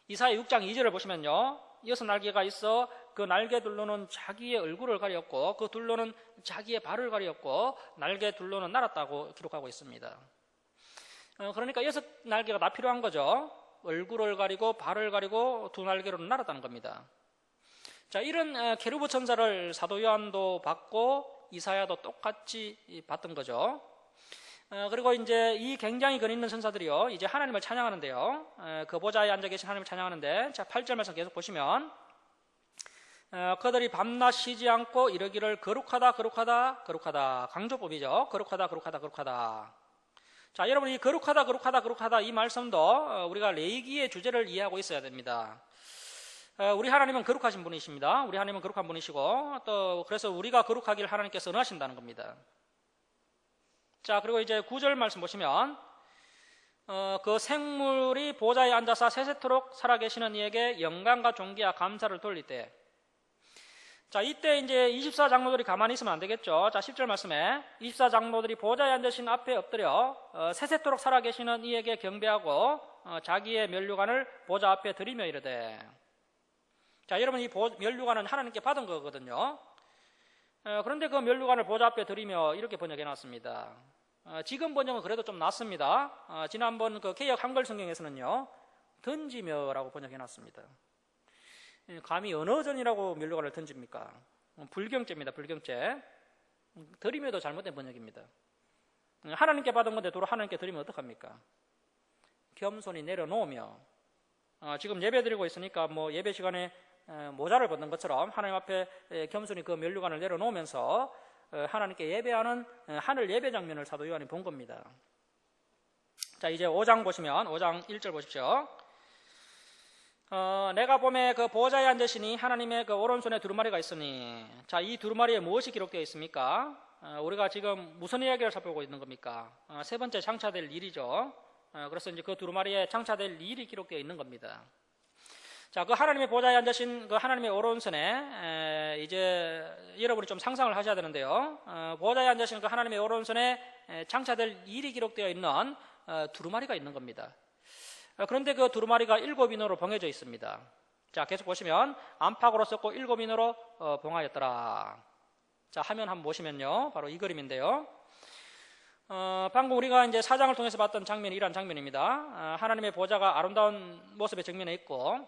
이사야 6장 2절을 보시면요, 6날개가 있어 그 날개둘로는 자기의 얼굴을 가렸고 그 둘로는 자기의 발을 가렸고 날개 둘로는 날았다고 기록하고 있습니다. 그러니까 6날개가 다 필요한 거죠. 얼굴을 가리고 발을 가리고 두 날개로는 날았다는 겁니다. 자, 이런 케루브 천사를 사도 요한도 봤고 이사야도 똑같이 봤던 거죠. 그리고 이제 이 굉장히 근위 있는 천사들이요, 이제 하나님을 찬양하는데요. 그 보좌에 앉아 계신 하나님을 찬양하는데, 자, 8절 말씀 계속 보시면, 그들이 밤낮 쉬지 않고 이르기를 거룩하다, 거룩하다, 거룩하다. 강조법이죠. 거룩하다, 거룩하다, 거룩하다. 자, 여러분, 이 거룩하다, 거룩하다, 거룩하다 이 말씀도 우리가 레위기의 주제를 이해하고 있어야 됩니다. 우리 하나님은 거룩하신 분이십니다. 우리 하나님은 거룩한 분이시고, 또 그래서 우리가 거룩하기를 하나님께서 원하신다는 겁니다. 자, 그리고 이제 9절 말씀 보시면, 그 생물이 보좌에 앉아서 세세토록 살아계시는 이에게 영광과 존귀와 감사를 돌릴 때, 자, 이때 이제 24장로들이 가만히 있으면 안 되겠죠. 자, 10절 말씀에 24장로들이 보좌에 앉으신 앞에 엎드려 세세토록 살아계시는 이에게 경배하고 자기의 면류관을 보좌 앞에 드리며 이르되. 자, 여러분, 이 면류관은 하나님께 받은 거거든요. 그런데 그 면류관을 보좌 앞에 드리며 이렇게 번역해 놨습니다. 지금 번역은 그래도 좀 낫습니다. 지난번 그 개역 한글 성경에서는요, 던지며라고 번역해 놨습니다. 감히 어느 전이라고 면류관을 던집니까? 불경죄입니다. 불경죄. 드리며도 잘못된 번역입니다. 하나님께 받은 건데 도로 하나님께 드리면 어떡합니까? 겸손히 내려놓으며, 지금 예배 드리고 있으니까 뭐 예배 시간에 모자를 벗는 것처럼 하나님 앞에 겸손히 그 면류관을 내려놓으면서 하나님께 예배하는 하늘 예배 장면을 사도 요한이 본 겁니다. 자, 이제 5장 보시면 5장 1절 보십시오. 내가 봄에 그 보좌에 앉으시니 하나님의 그 오른손에 두루마리가 있으니. 자, 이 두루마리에 무엇이 기록되어 있습니까? 우리가 지금 무슨 이야기를 살펴보고 있는 겁니까? 세 번째 장차될 일이죠. 그래서 이제 그 두루마리에 장차될 일이 기록되어 있는 겁니다. 자, 그 하나님의 보좌에 앉으신 그 하나님의 오른손에 이제 여러분이 좀 상상을 하셔야 되는데요. 보좌에 앉으신 그 하나님의 오른손에 장차될 일이 기록되어 있는 두루마리가 있는 겁니다. 그런데 그 두루마리가 7인으로 봉해져 있습니다. 자, 계속 보시면 안팎으로 썼고 7인으로 봉하였더라. 자, 화면 한번 보시면요, 바로 이 그림인데요. 방금 우리가 이제 4장을 통해서 봤던 장면이 이런 장면입니다. 하나님의 보좌가 아름다운 모습의 정면에 있고,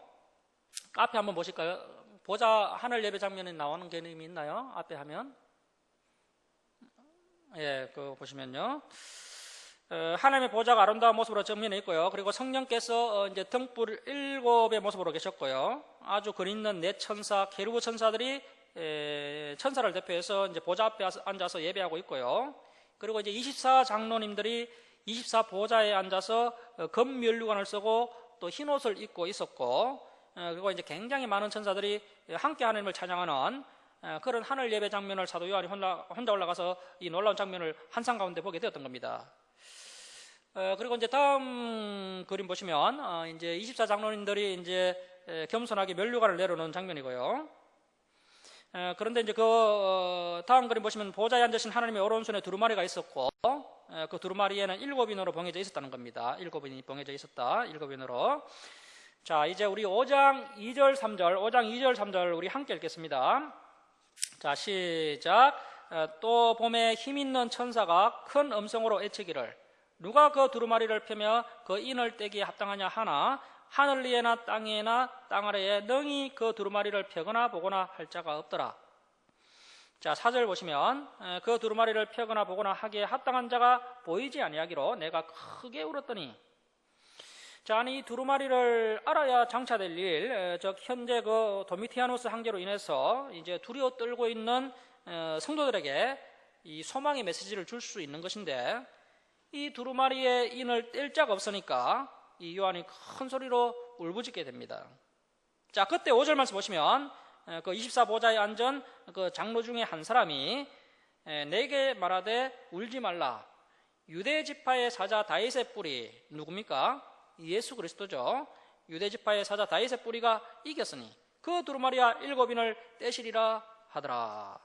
앞에 한번 보실까요? 보좌 하늘 예배 장면에 나오는 개념이 있나요? 앞에 하면, 예, 그거 보시면요. 하나님의 보좌가 아름다운 모습으로 정면에 있고요. 그리고 성령께서 이제 등불 7의 모습으로 계셨고요. 아주 근 있는 네 천사, 케루브 천사들이 천사를 대표해서 이제 보좌 앞에 앉아서 예배하고 있고요. 그리고 이제 24장로님들이 24보좌에 앉아서 금면류관을 쓰고 또 흰 옷을 입고 있었고, 그리고 이제 굉장히 많은 천사들이 함께 하나님을 찬양하는 그런 하늘 예배 장면을 사도 요한이 혼자 올라가서 이 놀라운 장면을 한상 가운데 보게 되었던 겁니다. 그리고 이제 다음 그림 보시면 이제 24장로님들이 이제 겸손하게 면류관을 내려놓은 장면이고요. 그런데 이제 그 다음 그림 보시면 보좌에 앉으신 하나님의 오른손에 두루마리가 있었고, 그 두루마리에는 7인으로 봉해져 있었다는 겁니다. 7인이 봉해져 있었다. 7인으로. 자, 이제 우리 5장 2절 3절, 5장 2절 3절 우리 함께 읽겠습니다. 자, 시작. 또 봄에 힘 있는 천사가 큰 음성으로 외치기를, 누가 그 두루마리를 펴며 그 인을 떼기에 합당하냐 하나, 하늘 위에나 땅 위에나 땅 아래에 능히 그 두루마리를 펴거나 보거나 할 자가 없더라. 자, 4절 보시면 그 두루마리를 펴거나 보거나 하기에 합당한 자가 보이지 아니하기로 내가 크게 울었더니. 자, 아니 이 두루마리를 알아야 장차될 일, 즉 현재 그 도미티아누스 황제로 인해서 이제 두려워 떨고 있는 성도들에게 이 소망의 메시지를 줄 수 있는 것인데, 이 두루마리의 인을 뗄 자가 없으니까 이 요한이 큰 소리로 울부짖게 됩니다. 자, 그때 5절 말씀 보시면 그 24보좌에 앉은 그 장로 중에 한 사람이 내게 말하되 울지 말라. 유대 지파의 사자 다윗의 뿌리, 누굽니까? 예수 그리스도죠. 유대 지파의 사자 다윗의 뿌리가 이겼으니 그 두루마리와 7인을 떼시리라 하더라.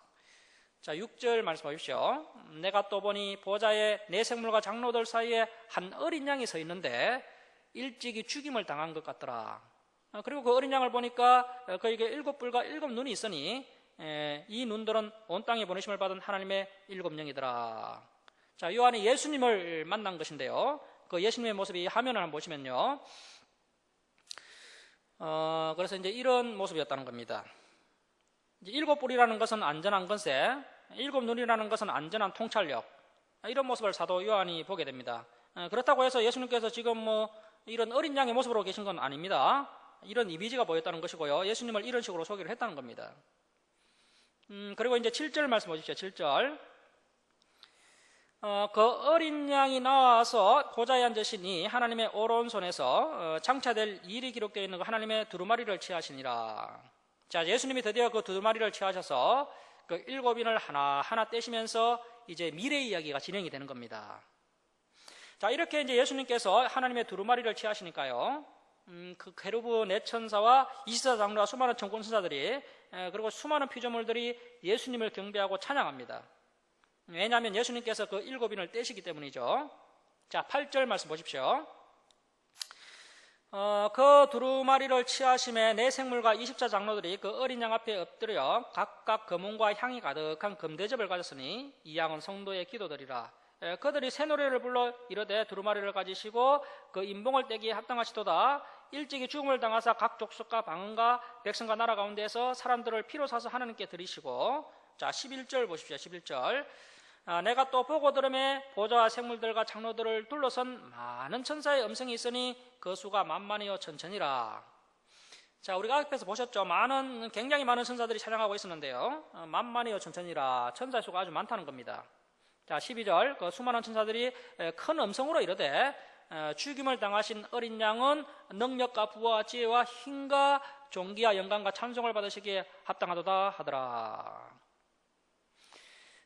자, 6절 말씀 보십시오. 내가 또 보니 보좌에 네 생물과 장로들 사이에 한 어린 양이 서 있는데 일찍이 죽임을 당한 것 같더라. 그리고 그 어린 양을 보니까 그에게 7뿔과 7눈이 있으니 이 눈들은 온 땅에 보내심을 받은 하나님의 7영이더라. 자, 요한이 예수님을 만난 것인데요. 그 예수님의 모습이 화면을 한번 보시면요. 그래서 이제 이런 모습이었다는 겁니다. 7뿔이라는 것은 안전한 건세, 7눈이라는 것은 안전한 통찰력, 이런 모습을 사도 요한이 보게 됩니다. 그렇다고 해서 예수님께서 지금 뭐 이런 어린 양의 모습으로 계신 건 아닙니다. 이런 이미지가 보였다는 것이고요. 예수님을 이런 식으로 소개를 했다는 겁니다. 그리고 이제 7절 말씀 보십시오. 7절. 그 어린 양이 나와서 보좌에 앉으시니 하나님의 오른손에서 장차될 일이 기록되어 있는 그 하나님의 두루마리를 취하시니라. 자, 예수님이 드디어 그 두루마리를 취하셔서 그 7인을 하나하나 떼시면서 이제 미래 이야기가 진행이 되는 겁니다. 자, 이렇게 이제 예수님께서 하나님의 두루마리를 취하시니까요. 그 게르브 네 천사와 24장로와 수많은 천군 천사들이 그리고 수많은 피조물들이 예수님을 경배하고 찬양합니다. 왜냐하면 예수님께서 그 7인을 떼시기 때문이죠. 자, 8절 말씀 보십시오. 그 두루마리를 취하심에 네 생물과 24장로들이 그 어린 양 앞에 엎드려 각각 금은과 향이 가득한 금대접을 가졌으니 이 양은 성도의 기도들이라. 그들이 새 노래를 불러 이르되 두루마리를 가지시고 그 인봉을 떼기에 합당하시도다. 일찍이 죽음을 당하사 각 족속과 방언과 백성과 나라 가운데에서 사람들을 피로 사서 하나님께 드리시고. 자, 11절 보십시오. 11절. 내가 또 보고 들음에 보좌와 생물들과 장로들을 둘러선 많은 천사의 음성이 있으니 그 수가 만만이요 천천이라. 자, 우리가 앞에서 보셨죠? 굉장히 많은 천사들이 찬양하고 있었는데요. 만만이요 천천이라. 천사의 수가 아주 많다는 겁니다. 자, 12절. 그 수많은 천사들이 큰 음성으로 이르되 죽임을 당하신 어린 양은 능력과 부와 지혜와 힘과 존귀와 영광과 찬송을 받으시기에 합당하도다 하더라.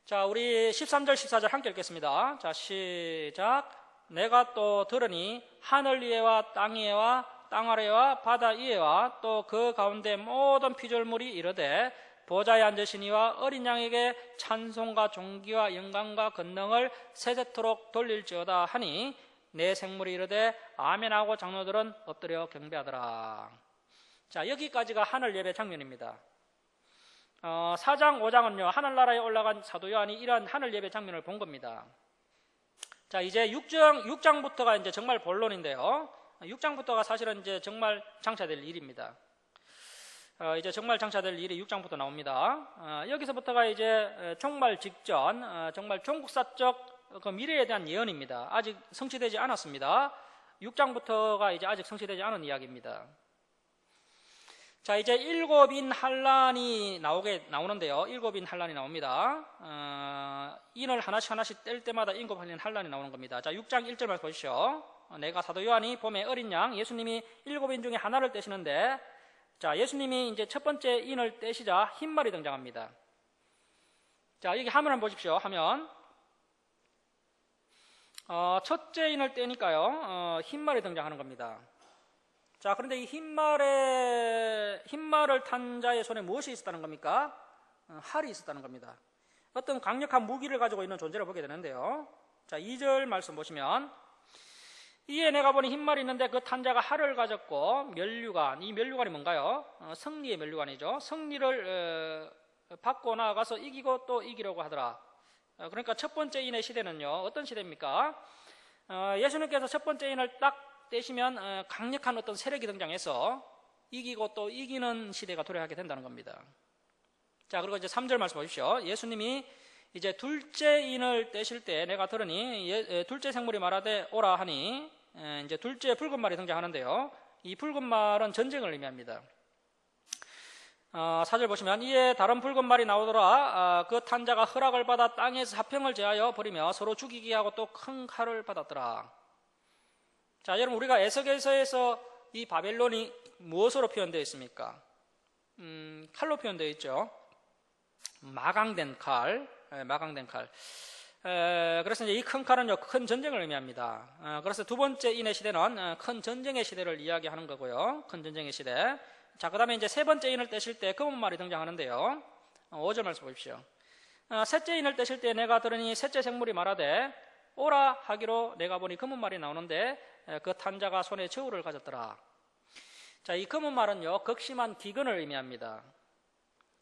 자, 우리 13절 14절 함께 읽겠습니다. 자, 시작. 내가 또 들으니 하늘 위에와 땅 위에와 땅 아래와 바다 위에와 또 그 가운데 모든 피조물이 이르되 보좌에 앉으신 이와 어린 양에게 찬송과 존귀와 영광과 권능을 세세토록 돌릴지어다 하니 내 생물이 이르되 아멘하고 장로들은 엎드려 경배하더라. 자, 여기까지가 하늘 예배 장면입니다. 4장 5장은요 하늘나라에 올라간 사도 요한이 이러한 하늘 예배 장면을 본 겁니다. 자, 이제 6장부터가 이제 정말 본론인데요. 6장부터가 사실은 이제 정말 장차될 일입니다. 이제 정말 장차될 일이 6장부터 나옵니다. 여기서부터가 이제 종말 직전, 정말 종국사적 그 미래에 대한 예언입니다. 아직 성취되지 않았습니다. 6장부터가 이제 아직 성취되지 않은 이야기입니다. 자, 이제 7인 환란이 나오는데요. 7인 환란이 나옵니다. 인을 하나씩 뗄 때마다 7인 환란이 나오는 겁니다. 자, 6장 1절만 보십시오. 내가 사도 요한이 봄에 어린 양 예수님이 7인 중에 하나를 떼시는데, 자, 예수님이 이제 첫 번째 인을 떼시자 흰말이 등장합니다. 자, 여기 화면 한번 보십시오. 화면. 첫째 인을 떼니까요, 흰말이 등장하는 겁니다. 자, 그런데 이 흰말을 탄 자의 손에 무엇이 있었다는 겁니까? 활이 있었다는 겁니다. 어떤 강력한 무기를 가지고 있는 존재를 보게 되는데요. 자, 2절 말씀 보시면 이에 내가 보니 흰말이 있는데 그 탄 자가 활을 가졌고 면류관, 이 면류관이 뭔가요? 승리의 면류관이죠. 승리를 받고 나아가서 이기고 또 이기려고 하더라. 그러니까 첫 번째 인의 시대는요, 어떤 시대입니까? 예수님께서 첫 번째 인을 딱 떼시면 강력한 어떤 세력이 등장해서 이기고 또 이기는 시대가 도래하게 된다는 겁니다. 자, 그리고 이제 3절 말씀 보십시오. 예수님이 이제 둘째 인을 떼실 때 내가 들으니 둘째 생물이 말하되 오라 하니 이제 둘째 붉은 말이 등장하는데요. 이 붉은 말은 전쟁을 의미합니다. 4절 보시면 이에 다른 붉은 말이 나오더라. 그 탄 자가 허락을 받아 땅에서 화평을 제하여 버리며 서로 죽이게 하고 또 큰 칼을 받았더라. 자, 여러분, 우리가 에스겔서에서 이 바벨론이 무엇으로 표현되어 있습니까? 칼로 표현되어 있죠. 마강된 칼, 마강된 칼. 그래서 이제 이 큰 칼은요, 큰 전쟁을 의미합니다. 그래서 두 번째 인의 시대는 큰 전쟁의 시대를 이야기하는 거고요. 큰 전쟁의 시대. 자, 그 다음에 이제 세 번째 인을 떼실 때 검은 말이 등장하는데요. 5절 말씀 보십시오. 셋째 인을 떼실 때 내가 들으니 셋째 생물이 말하되 오라 하기로 내가 보니 검은 말이 나오는데 그 탄자가 손에 저울을 가졌더라. 자, 이 검은 말은요, 극심한 기근을 의미합니다.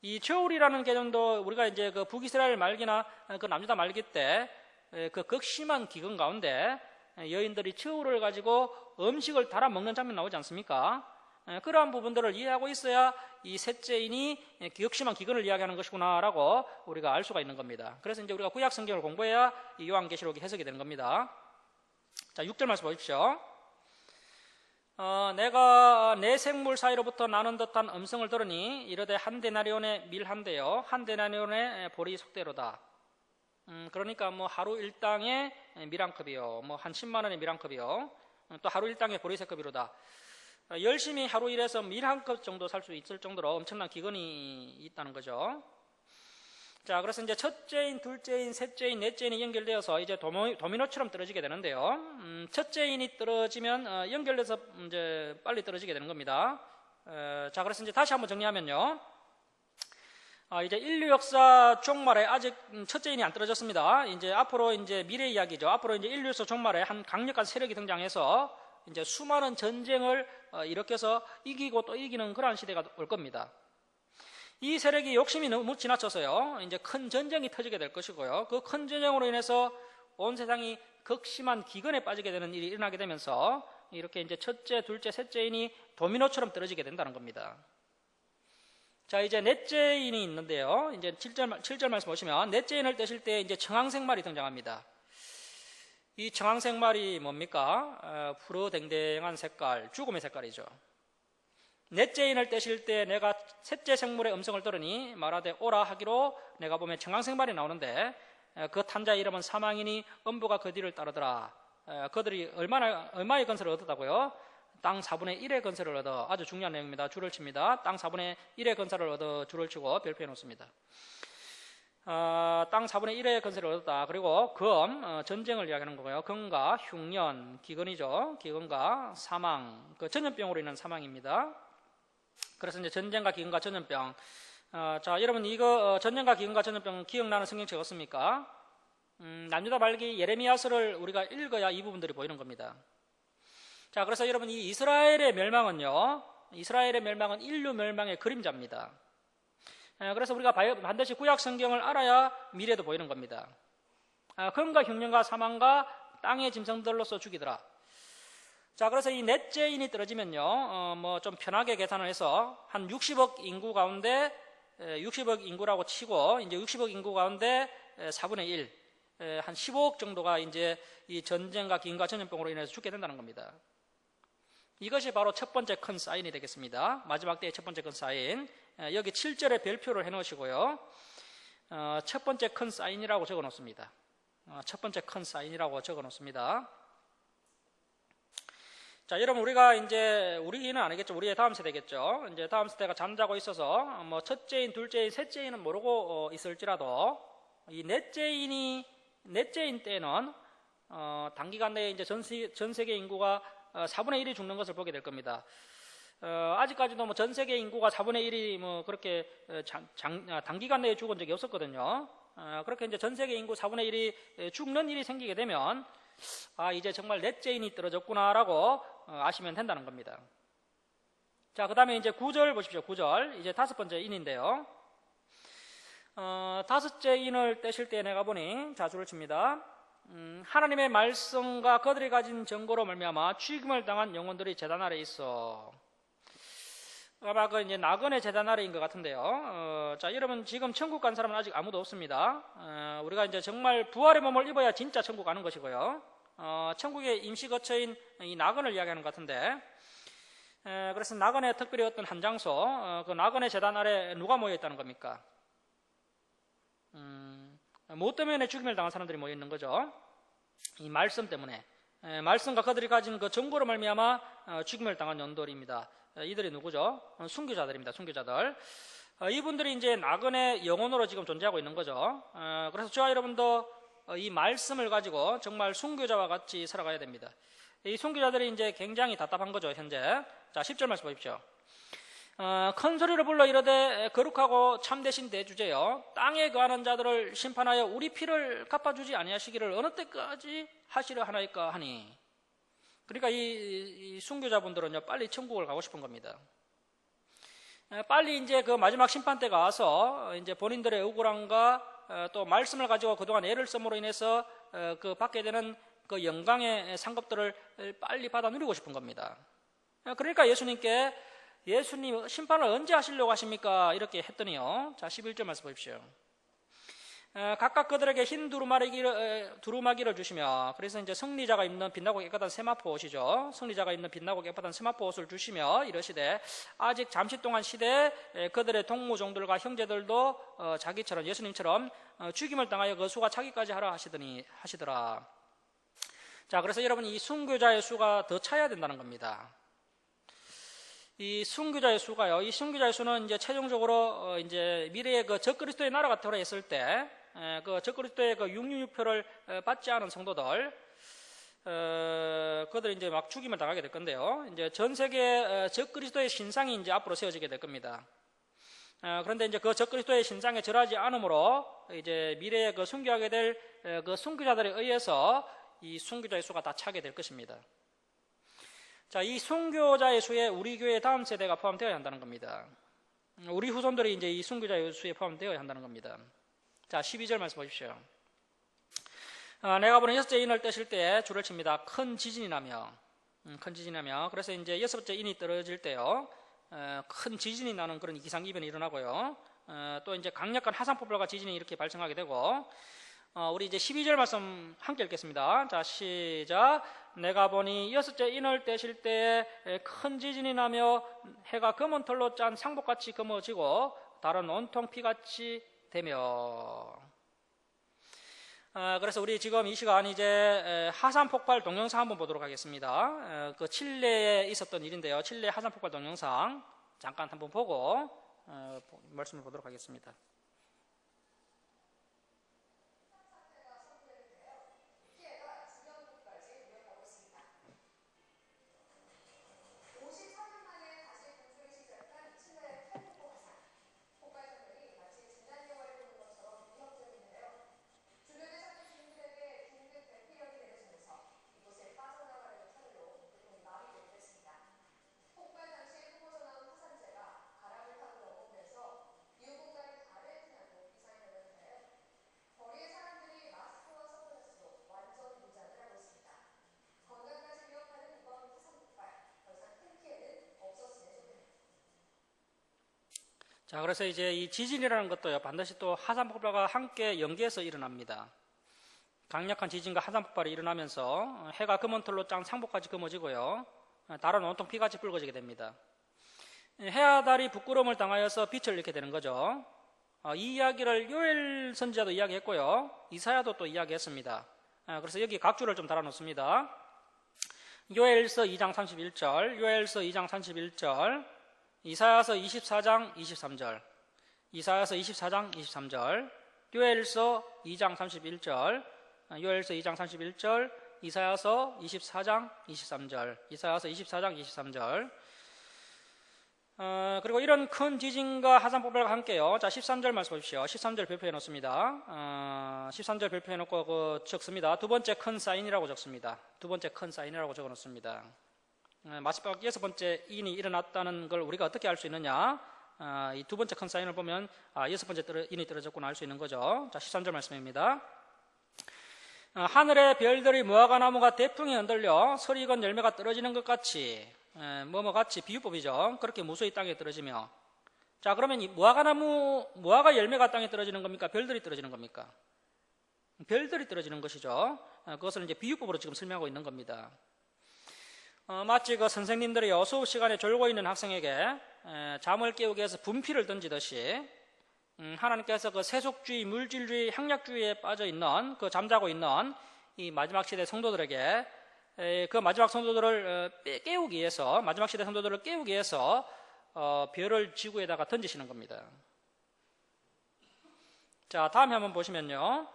이 저울이라는 개념도 우리가 이제 그 북이스라엘 말기나 그 남유다 말기 때 그 극심한 기근 가운데 여인들이 저울을 가지고 음식을 달아 먹는 장면 나오지 않습니까? 그러한 부분들을 이해하고 있어야 이 셋째인이 극심한 기근을 이야기하는 것이구나라고 우리가 알 수가 있는 겁니다. 그래서 이제 우리가 구약 성경을 공부해야 이 요한계시록이 해석이 되는 겁니다. 자, 6절 말씀 보십시오. 내가 내 생물 사이로부터 나는 듯한 음성을 들으니 이르되 한 데나리온의 밀 한 대요 한 데나리온의 보리 속대로다. 그러니까 뭐 하루 일당의 밀 한 컵이요, 뭐 한 10만 원의 밀 한 컵이요, 또 하루 일당의 보리 세 컵이로다. 열심히 하루 일해서 밀 한 컵 정도 살 수 있을 정도로 엄청난 기근이 있다는 거죠. 자, 그래서 이제 첫째인, 둘째인, 셋째인, 넷째인이 연결되어서 이제 도미노처럼 떨어지게 되는데요. 첫째인이 떨어지면 연결돼서 이제 빨리 떨어지게 되는 겁니다. 자, 그래서 이제 다시 한번 정리하면요. 이제 인류 역사 종말에 아직 첫째인이 안 떨어졌습니다. 이제 앞으로 이제 미래 이야기죠. 앞으로 이제 인류 역사 종말에 한 강력한 세력이 등장해서 이제 수많은 전쟁을 일으켜서 이기고 또 이기는 그러한 시대가 올 겁니다. 이 세력이 욕심이 너무 지나쳐서요, 이제 큰 전쟁이 터지게 될 것이고요. 그 큰 전쟁으로 인해서 온 세상이 극심한 기근에 빠지게 되는 일이 일어나게 되면서 이렇게 이제 첫째, 둘째, 셋째인이 도미노처럼 떨어지게 된다는 겁니다. 자, 이제 넷째인이 있는데요. 이제 7절 말씀 보시면 넷째인을 떼실 때 이제 청황색말이 등장합니다. 이 청황색말이 뭡니까? 푸르댕댕한 색깔, 죽음의 색깔이죠. 넷째인을 떼실 때 내가 셋째 생물의 음성을 들으니 말하되 오라 하기로 내가 보면 청황색말이 나오는데 그 탄자의 이름은 사망이니 음부가 그 뒤를 따르더라. 그들이 얼마의 건설을 얻었다고요? 땅 4분의 1의 건설을 얻어. 아주 중요한 내용입니다. 줄을 칩니다. 땅 4분의 1의 건설을 얻어 줄을 치고 별표해 놓습니다. 땅 4분의 1의 건설을 얻었다. 그리고 전쟁을 이야기하는 거고요. 금과 흉년, 기근이죠. 기근과 사망, 그 전염병으로 인한 사망입니다. 그래서 이제 전쟁과 기근과 전염병. 자, 여러분 이거 전쟁과 기근과 전염병 기억나는 성경책 없습니까? 남유다 말기 예레미야서를 우리가 읽어야 이 부분들이 보이는 겁니다. 자, 그래서 여러분 이 이스라엘의 멸망은요, 이스라엘의 멸망은 인류 멸망의 그림자입니다. 그래서 우리가 반드시 구약 성경을 알아야 미래도 보이는 겁니다. 금과 흉년과 사망과 땅의 짐승들로서 죽이더라. 자, 그래서 이 넷째인이 떨어지면요, 뭐 좀 편하게 계산을 해서 한 60억 인구 가운데 60억 인구라고 치고 이제 60억 인구 가운데 4분의 1, 한 15억 정도가 이제 이 전쟁과 기근과 전염병으로 인해서 죽게 된다는 겁니다. 이것이 바로 첫 번째 큰 사인이 되겠습니다. 마지막 때의 첫 번째 큰 사인. 여기 7절에 별표를 해 놓으시고요. 첫 번째 큰 사인이라고 적어 놓습니다. 첫 번째 큰 사인이라고 적어 놓습니다. 자, 여러분 우리가 이제 우리는 아니겠죠. 우리의 다음 세대겠죠. 이제 다음 세대가 잠자고 있어서 뭐 첫째인, 둘째인, 셋째인은 모르고 있을지라도 이 넷째인 때는 단기간 내에 이제 전 세계 인구가 4분의 1이 죽는 것을 보게 될 겁니다. 아직까지도 뭐 전 세계 인구가 4분의 1이 뭐 그렇게 단기간 내에 죽은 적이 없었거든요. 그렇게 이제 전 세계 인구 4분의 1이 죽는 일이 생기게 되면 이제 정말 넷째인이 떨어졌구나라고 아시면 된다는 겁니다. 자, 그 다음에 이제 9절 보십시오. 9절. 이제 다섯 번째 인인데요. 다섯째 인을 떼실 때 내가 보니 자주를 칩니다. 하나님의 말씀과 그들이 가진 증거로 말미암아 죽임을 당한 영혼들이 제단 아래 있어. 아마 그 이제 나그네 제단 아래인 것 같은데요. 자, 여러분 지금 천국 간 사람은 아직 아무도 없습니다. 우리가 이제 정말 부활의 몸을 입어야 진짜 천국 가는 것이고요. 천국의 임시 거처인 이 나그네를 이야기하는 것 같은데, 그래서 나그네 특별히 어떤 한 장소, 그 나그네 제단 아래 누가 모여 있다는 겁니까? 무엇 때문에 죽임을 당한 사람들이 모여 있는 거죠? 이 말씀 때문에. 말씀과 그들이 가진 그 정보로 말미암아 죽임을 당한 연돌입니다. 이들이 누구죠? 순교자들입니다. 순교자들. 이분들이 이제 나그네 영혼으로 지금 존재하고 있는 거죠. 그래서 저와 여러분도 이 말씀을 가지고 정말 순교자와 같이 살아가야 됩니다. 이 순교자들이 이제 굉장히 답답한 거죠, 현재. 자, 10절 말씀 보십시오. 큰 소리로 불러 이르되 거룩하고 참되신 대주제여 땅에 거하는 자들을 심판하여 우리 피를 갚아주지 아니하시기를 어느 때까지 하시려 하나이까 하니. 그러니까 이 순교자분들은요 빨리 천국을 가고 싶은 겁니다. 빨리 이제 그 마지막 심판 때가 와서 이제 본인들의 억울함과 또 말씀을 가지고 그동안 애를 씀으로 인해서 그 받게 되는 그 영광의 상급들을 빨리 받아 누리고 싶은 겁니다. 그러니까 예수님 심판을 언제 하시려고 하십니까? 이렇게 했더니요. 자, 11절 말씀 보십시오. 각각 그들에게 흰 두루마기를 주시며, 그래서 이제 승리자가 입는 빛나고 깨끗한 세마포 옷이죠. 승리자가 입는 빛나고 깨끗한 세마포 옷을 주시며 이러시되 아직 잠시 동안 시대에 그들의 동무종들과 형제들도 자기처럼 예수님처럼 죽임을 당하여 그 수가 차기까지 하라 하시더라. 자, 그래서 여러분 이 순교자의 수가 더 차야 된다는 겁니다. 이 순교자의 수가요. 이 순교자의 수는 이제 최종적으로 이제 미래의 그 적그리스도의 나라가 도래했을 때 그 적그리스도의 그 666표를 받지 않은 성도들, 그들이 이제 막 죽임을 당하게 될 건데요. 이제 전 세계 적그리스도의 신상이 이제 앞으로 세워지게 될 겁니다. 그런데 이제 그 적그리스도의 신상에 절하지 않으므로 이제 미래에 그 순교하게 될 그 순교자들에 의해서 이 순교자의 수가 다 차게 될 것입니다. 자, 이 순교자의 수에 우리 교회 다음 세대가 포함되어야 한다는 겁니다. 우리 후손들이 이제 이 순교자의 수에 포함되어야 한다는 겁니다. 자, 12절 말씀 보십시오. 내가 보는 여섯째 인을 떼실 때 줄을 칩니다. 큰 지진이 나며, 그래서 이제 여섯째 인이 떨어질 때요, 큰 지진이 나는 그런 기상이변이 일어나고요, 또 이제 강력한 화산폭발과 지진이 이렇게 발생하게 되고, 우리 이제 12절 말씀 함께 읽겠습니다. 자, 시작. 내가 보니 여섯째 인을 떼실 때에 큰 지진이 나며 해가 검은 털로 짠 상복같이 검어지고 달은 온통 피같이 되며. 그래서 우리 지금 이 시간 이제 화산폭발 동영상 한번 보도록 하겠습니다. 그 칠레에 있었던 일인데요. 칠레 화산폭발 동영상 잠깐 한번 보고 말씀을 보도록 하겠습니다. 자, 그래서 이제 이 지진이라는 것도요, 반드시 또 화산폭발과 함께 연계해서 일어납니다. 강력한 지진과 화산폭발이 일어나면서 해가 검은 털로 짠 상복까지 검어지고요, 달은 온통 피같이 붉어지게 됩니다. 해와 달이 부끄러움을 당하여서 빛을 잃게 되는 거죠. 이 이야기를 요엘 선지자도 이야기했고요, 이사야도 또 이야기했습니다. 그래서 여기 각주를 좀 달아놓습니다. 요엘서 2장 31절, 요엘서 2장 31절, 이사야서 24장 23절, 이사야서 24장 23절, 요엘서 2장 31절, 요엘서 2장 31절, 이사야서 24장 23절, 이사야서 24장 23절. 그리고 이런 큰 지진과 화산폭발과 함께요. 자, 13절 말씀 보십시오. 13절 별표해 놓습니다. 13절 별표해 놓고 적습니다. 두 번째 큰 사인이라고 적습니다. 두 번째 큰 사인이라고 적어 놓습니다. 마지막 여섯 번째 인이 일어났다는 걸 우리가 어떻게 알 수 있느냐? 이 두 번째 큰 사인을 보면 여섯 번째 인이 떨어졌구나 알 수 있는 거죠. 자, 13절 말씀입니다. 하늘의 별들이 무화과 나무가 대풍에 흔들려 서리 익은 열매가 떨어지는 것 같이, 같이 비유법이죠. 그렇게 무수히 땅에 떨어지며. 자, 그러면 이 무화과 열매가 땅에 떨어지는 겁니까? 별들이 떨어지는 겁니까? 별들이 떨어지는 것이죠. 그것을 이제 비유법으로 지금 설명하고 있는 겁니다. 마치 그 선생님들이 수업 시간에 졸고 있는 학생에게 잠을 깨우기 위해서 분필을 던지듯이 하나님께서 그 세속주의, 물질주의, 향락주의에 빠져 있는 그 잠자고 있는 이 마지막 시대 성도들에게 그 마지막 성도들을 깨우기 위해서, 마지막 시대 성도들을 깨우기 위해서 별을 지구에다가 던지시는 겁니다. 자, 다음에 한번 보시면요.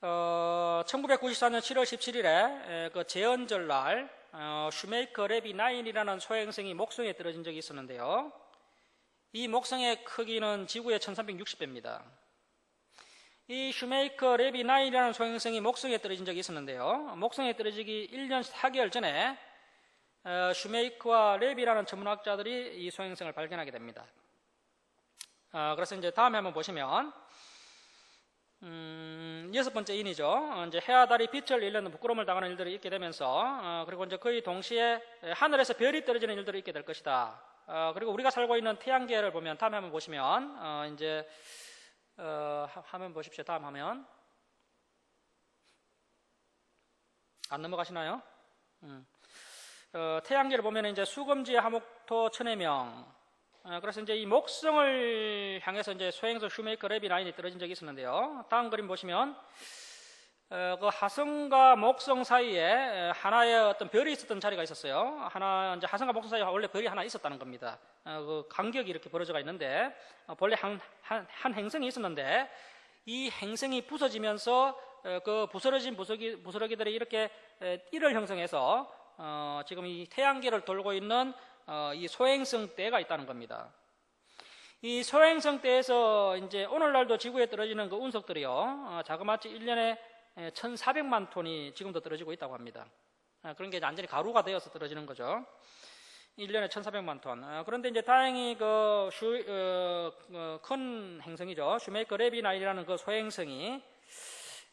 1994년 7월 17일에 그 제헌절날 슈메이커 레비 9이라는 소행성이 목성에 떨어진 적이 있었는데요. 이 목성의 크기는 지구의 1360배입니다. 이 슈메이커 레비 9이라는 소행성이 목성에 떨어진 적이 있었는데요. 목성에 떨어지기 1년 4개월 전에 슈메이커와 레비라는 천문학자들이 이 소행성을 발견하게 됩니다. 그래서 이제 다음에 한번 보시면 6번째 인이죠. 이제 해와 달이 빛을 잃는 부끄러움을 당하는 일들이 있게 되면서 그리고 이제 거의 동시에 하늘에서 별이 떨어지는 일들이 있게 될 것이다. 그리고 우리가 살고 있는 태양계를 보면 다음에 한번 보시면 이제 화면 보십시오. 다음 화면 안 넘어가시나요? 태양계를 보면 이제 수금지, 화목토, 천해명. 그래서 이제 이 목성을 향해서 이제 소행성 슈메이커 레비 9이 떨어진 적이 있었는데요. 다음 그림 보시면 그 화성과 목성 사이에 하나의 어떤 별이 있었던 자리가 있었어요. 이제 화성과 목성 사이에 원래 별이 하나 있었다는 겁니다. 그 간격이 이렇게 벌어져가 있는데 본래 한 행성이 있었는데 이 행성이 부서지면서 그 부스러진 부스러기들이 이렇게 띠를 형성해서 지금 이 태양계를 돌고 있는 이 소행성 떼가 있다는 겁니다. 이 소행성 떼에서 이제 오늘날도 지구에 떨어지는 그 운석들이요, 자그마치 1년에 1,400만 톤이 지금도 떨어지고 있다고 합니다. 그런 게 완전히 가루가 되어서 떨어지는 거죠. 1년에 1,400만 톤. 그런데 이제 다행히 큰 행성이죠. 슈메이커 레비 9이라는 그 소행성이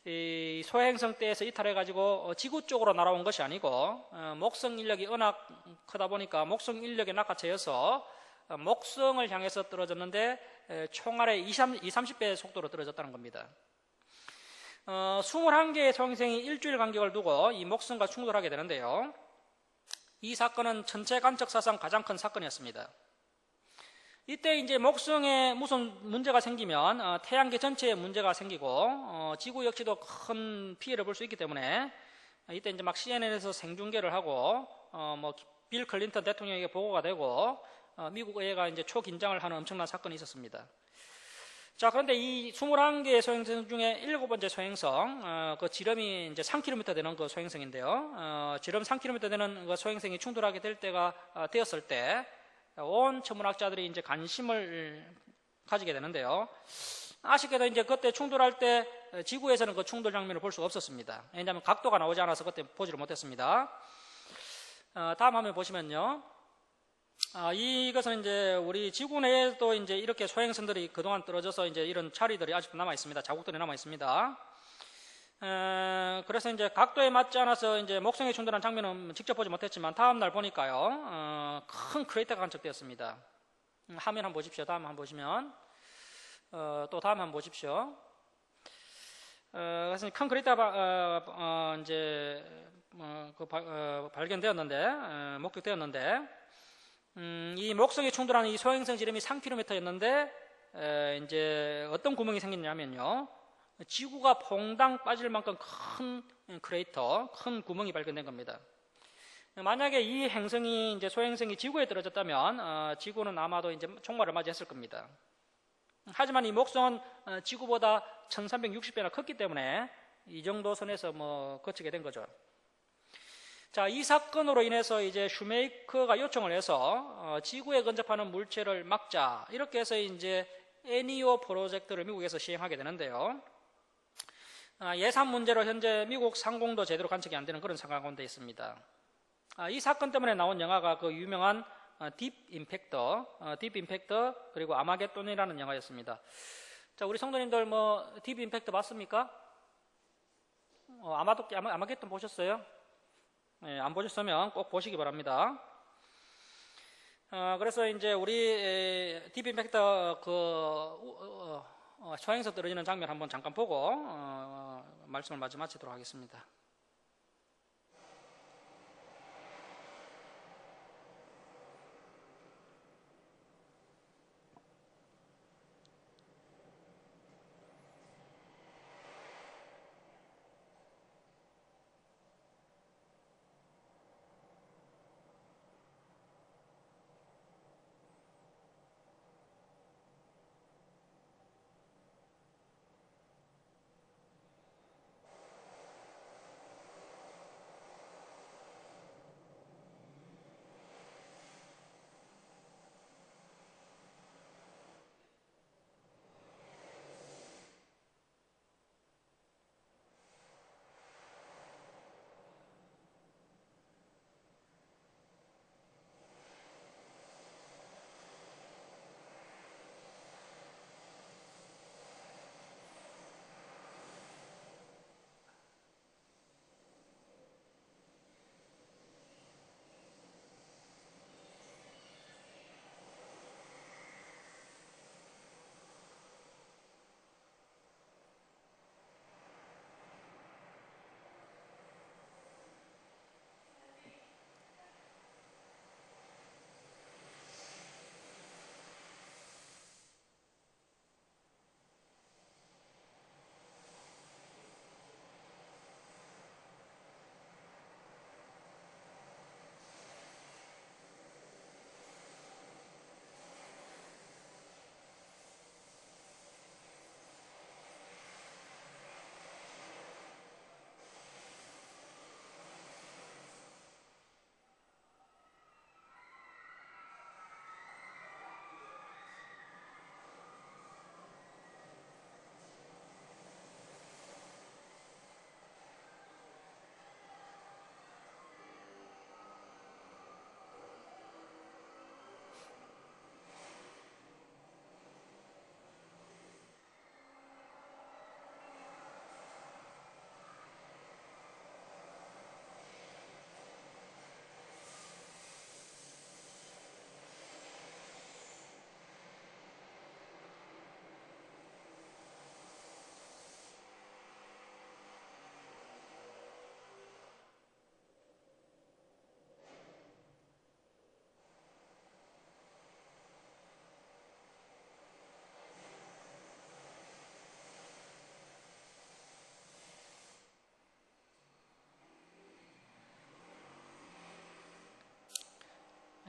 이 소행성 떼에서 이탈해가지고 지구 쪽으로 날아온 것이 아니고 목성 인력이 워낙 크다 보니까 목성 인력에 낚아채여서 목성을 향해서 떨어졌는데 총알의 20-30배 속도로 떨어졌다는 겁니다. 21개의 소행성이 일주일 간격을 두고 이 목성과 충돌하게 되는데요. 이 사건은 천체 관측 사상 가장 큰 사건이었습니다. 이때 이제 목성에 무슨 문제가 생기면 태양계 전체에 문제가 생기고 지구 역시도 큰 피해를 볼 수 있기 때문에 이때 이제 막 CNN에서 생중계를 하고 뭐 빌 클린턴 대통령에게 보고가 되고 미국 의회가 이제 초긴장을 하는 엄청난 사건이 있었습니다. 자, 그런데 이 21개의 소행성 중에 7번째 소행성, 그 지름이 이제 3km 되는 그 소행성인데요. 지름 3km 되는 그 소행성이 충돌하게 될 때가 되었을 때 온 천문학자들이 이제 관심을 가지게 되는데요. 아쉽게도 이제 그때 충돌할 때 지구에서는 그 충돌 장면을 볼 수가 없었습니다. 왜냐하면 각도가 나오지 않아서 그때 보지를 못했습니다. 다음 화면 보시면요. 이것은 이제 우리 지구 내에도 이제 이렇게 소행성들이 그동안 떨어져서 이제 이런 자리들이 아직도 남아 있습니다. 자국들이 남아 있습니다. 그래서 이제 각도에 맞지 않아서 이제 목성에 충돌한 장면은 직접 보지 못했지만 다음 날 보니까요, 큰 크레이터가 관측되었습니다. 화면 한번 보십시오. 다음 한번 보시면 또 다음 한번 보십시오. 그래서 큰 크레이터가 이제 발견되었는데 목격되었는데 이 목성에 충돌하는 이 소행성 지름이 3km였는데 이제 어떤 구멍이 생겼냐면요. 지구가 퐁당 빠질 만큼 큰 크레이터, 큰 구멍이 발견된 겁니다. 만약에 이 행성이 이제 소행성이 지구에 떨어졌다면 지구는 아마도 이제 종말을 맞이했을 겁니다. 하지만 이 목성은 지구보다 1360배나 컸기 때문에 이 정도 선에서 뭐 거치게 된 거죠. 자, 이 사건으로 인해서 이제 슈메이커가 요청을 해서 지구에 근접하는 물체를 막자, 이렇게 해서 이제 애니오 프로젝트를 미국에서 시행하게 되는데요. 예산 문제로 현재 미국 상공도 제대로 관측이 안 되는 그런 상황 가운데 있습니다. 이 사건 때문에 나온 영화가 그 유명한 딥 임팩터 그리고 아마겟돈이라는 영화였습니다. 자, 우리 성도님들 뭐 딥 임팩터 봤습니까? 아마겟돈 보셨어요? 네, 안 보셨으면 꼭 보시기 바랍니다. 그래서 이제 우리 딥 임팩터 소행성 떨어지는 장면 한번 잠깐 보고 말씀을 마치도록 하겠습니다.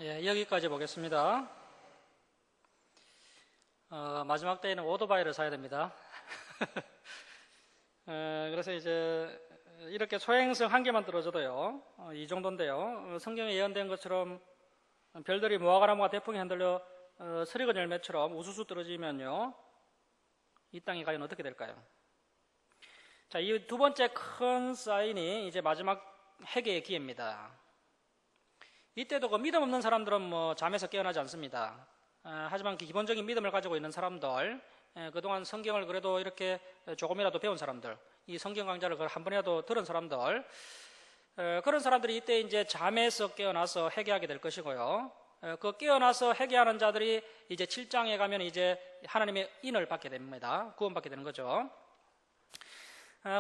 예, 여기까지 보겠습니다. 마지막 때에는 오토바이를 사야 됩니다. 그래서 이제 이렇게 소행성 한 개만 들어줘도요, 이 정도인데요. 성경에 예언된 것처럼 별들이 무화과나무가 대풍에 흔들려 서리건 열매처럼 우수수 떨어지면요, 이 땅이 과연 어떻게 될까요? 자, 이 두 번째 큰 사인이 이제 마지막 회개의 기회입니다. 이때도 그 믿음 없는 사람들은 뭐 잠에서 깨어나지 않습니다. 하지만 기본적인 믿음을 가지고 있는 사람들, 그동안 성경을 그래도 이렇게 조금이라도 배운 사람들, 이 성경 강좌를 한 번이라도 들은 사람들, 그런 사람들이 이때 이제 잠에서 깨어나서 회개하게 될 것이고요. 그 깨어나서 회개하는 자들이 이제 7장에 가면 이제 하나님의 인을 받게 됩니다. 구원받게 되는 거죠.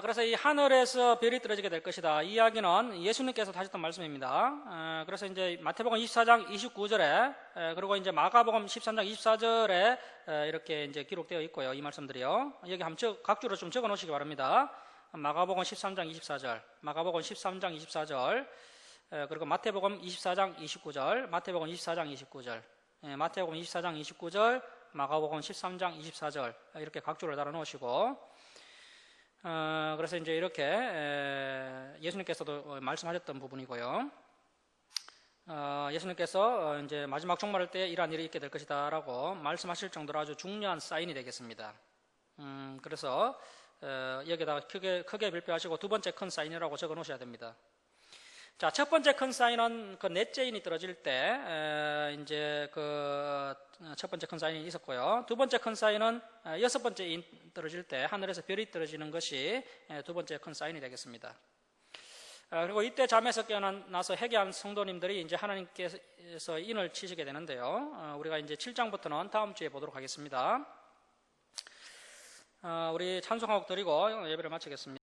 그래서 이 하늘에서 별이 떨어지게 될 것이다. 이 이야기는 예수님께서 하셨던 말씀입니다. 그래서 이제 마태복음 24장 29절에 그리고 이제 마가복음 13장 24절에 이렇게 이제 기록되어 있고요. 이 말씀들이요. 여기 한번 각주로 좀 적어 놓으시기 바랍니다. 마가복음 13장 24절, 마가복음 13장 24절, 그리고 마태복음 24장 29절, 마태복음 24장 29절, 마태복음 24장 29절, 마가복음 13장 24절 이렇게 각주를 달아 놓으시고, 그래서 이제 이렇게 예수님께서도 말씀하셨던 부분이고요. 예수님께서 이제 마지막 종말할 때 이러한 일이 있게 될 것이다라고 말씀하실 정도로 아주 중요한 사인이 되겠습니다. 그래서 여기다가 크게 발표하시고 두 번째 큰 사인이라고 적어 놓으셔야 됩니다. 자, 첫 번째 큰 사인은 그 넷째 인이 떨어질 때 이제 그 첫 번째 큰 사인이 있었고요. 두 번째 큰 사인은 여섯 번째 인 떨어질 때 하늘에서 별이 떨어지는 것이 두 번째 큰 사인이 되겠습니다. 그리고 이때 잠에서 깨어나서 회개한 성도님들이 이제 하나님께서 인을 치시게 되는데요. 우리가 이제 7장부터는 다음 주에 보도록 하겠습니다. 우리 찬송하고 드리고 예배를 마치겠습니다.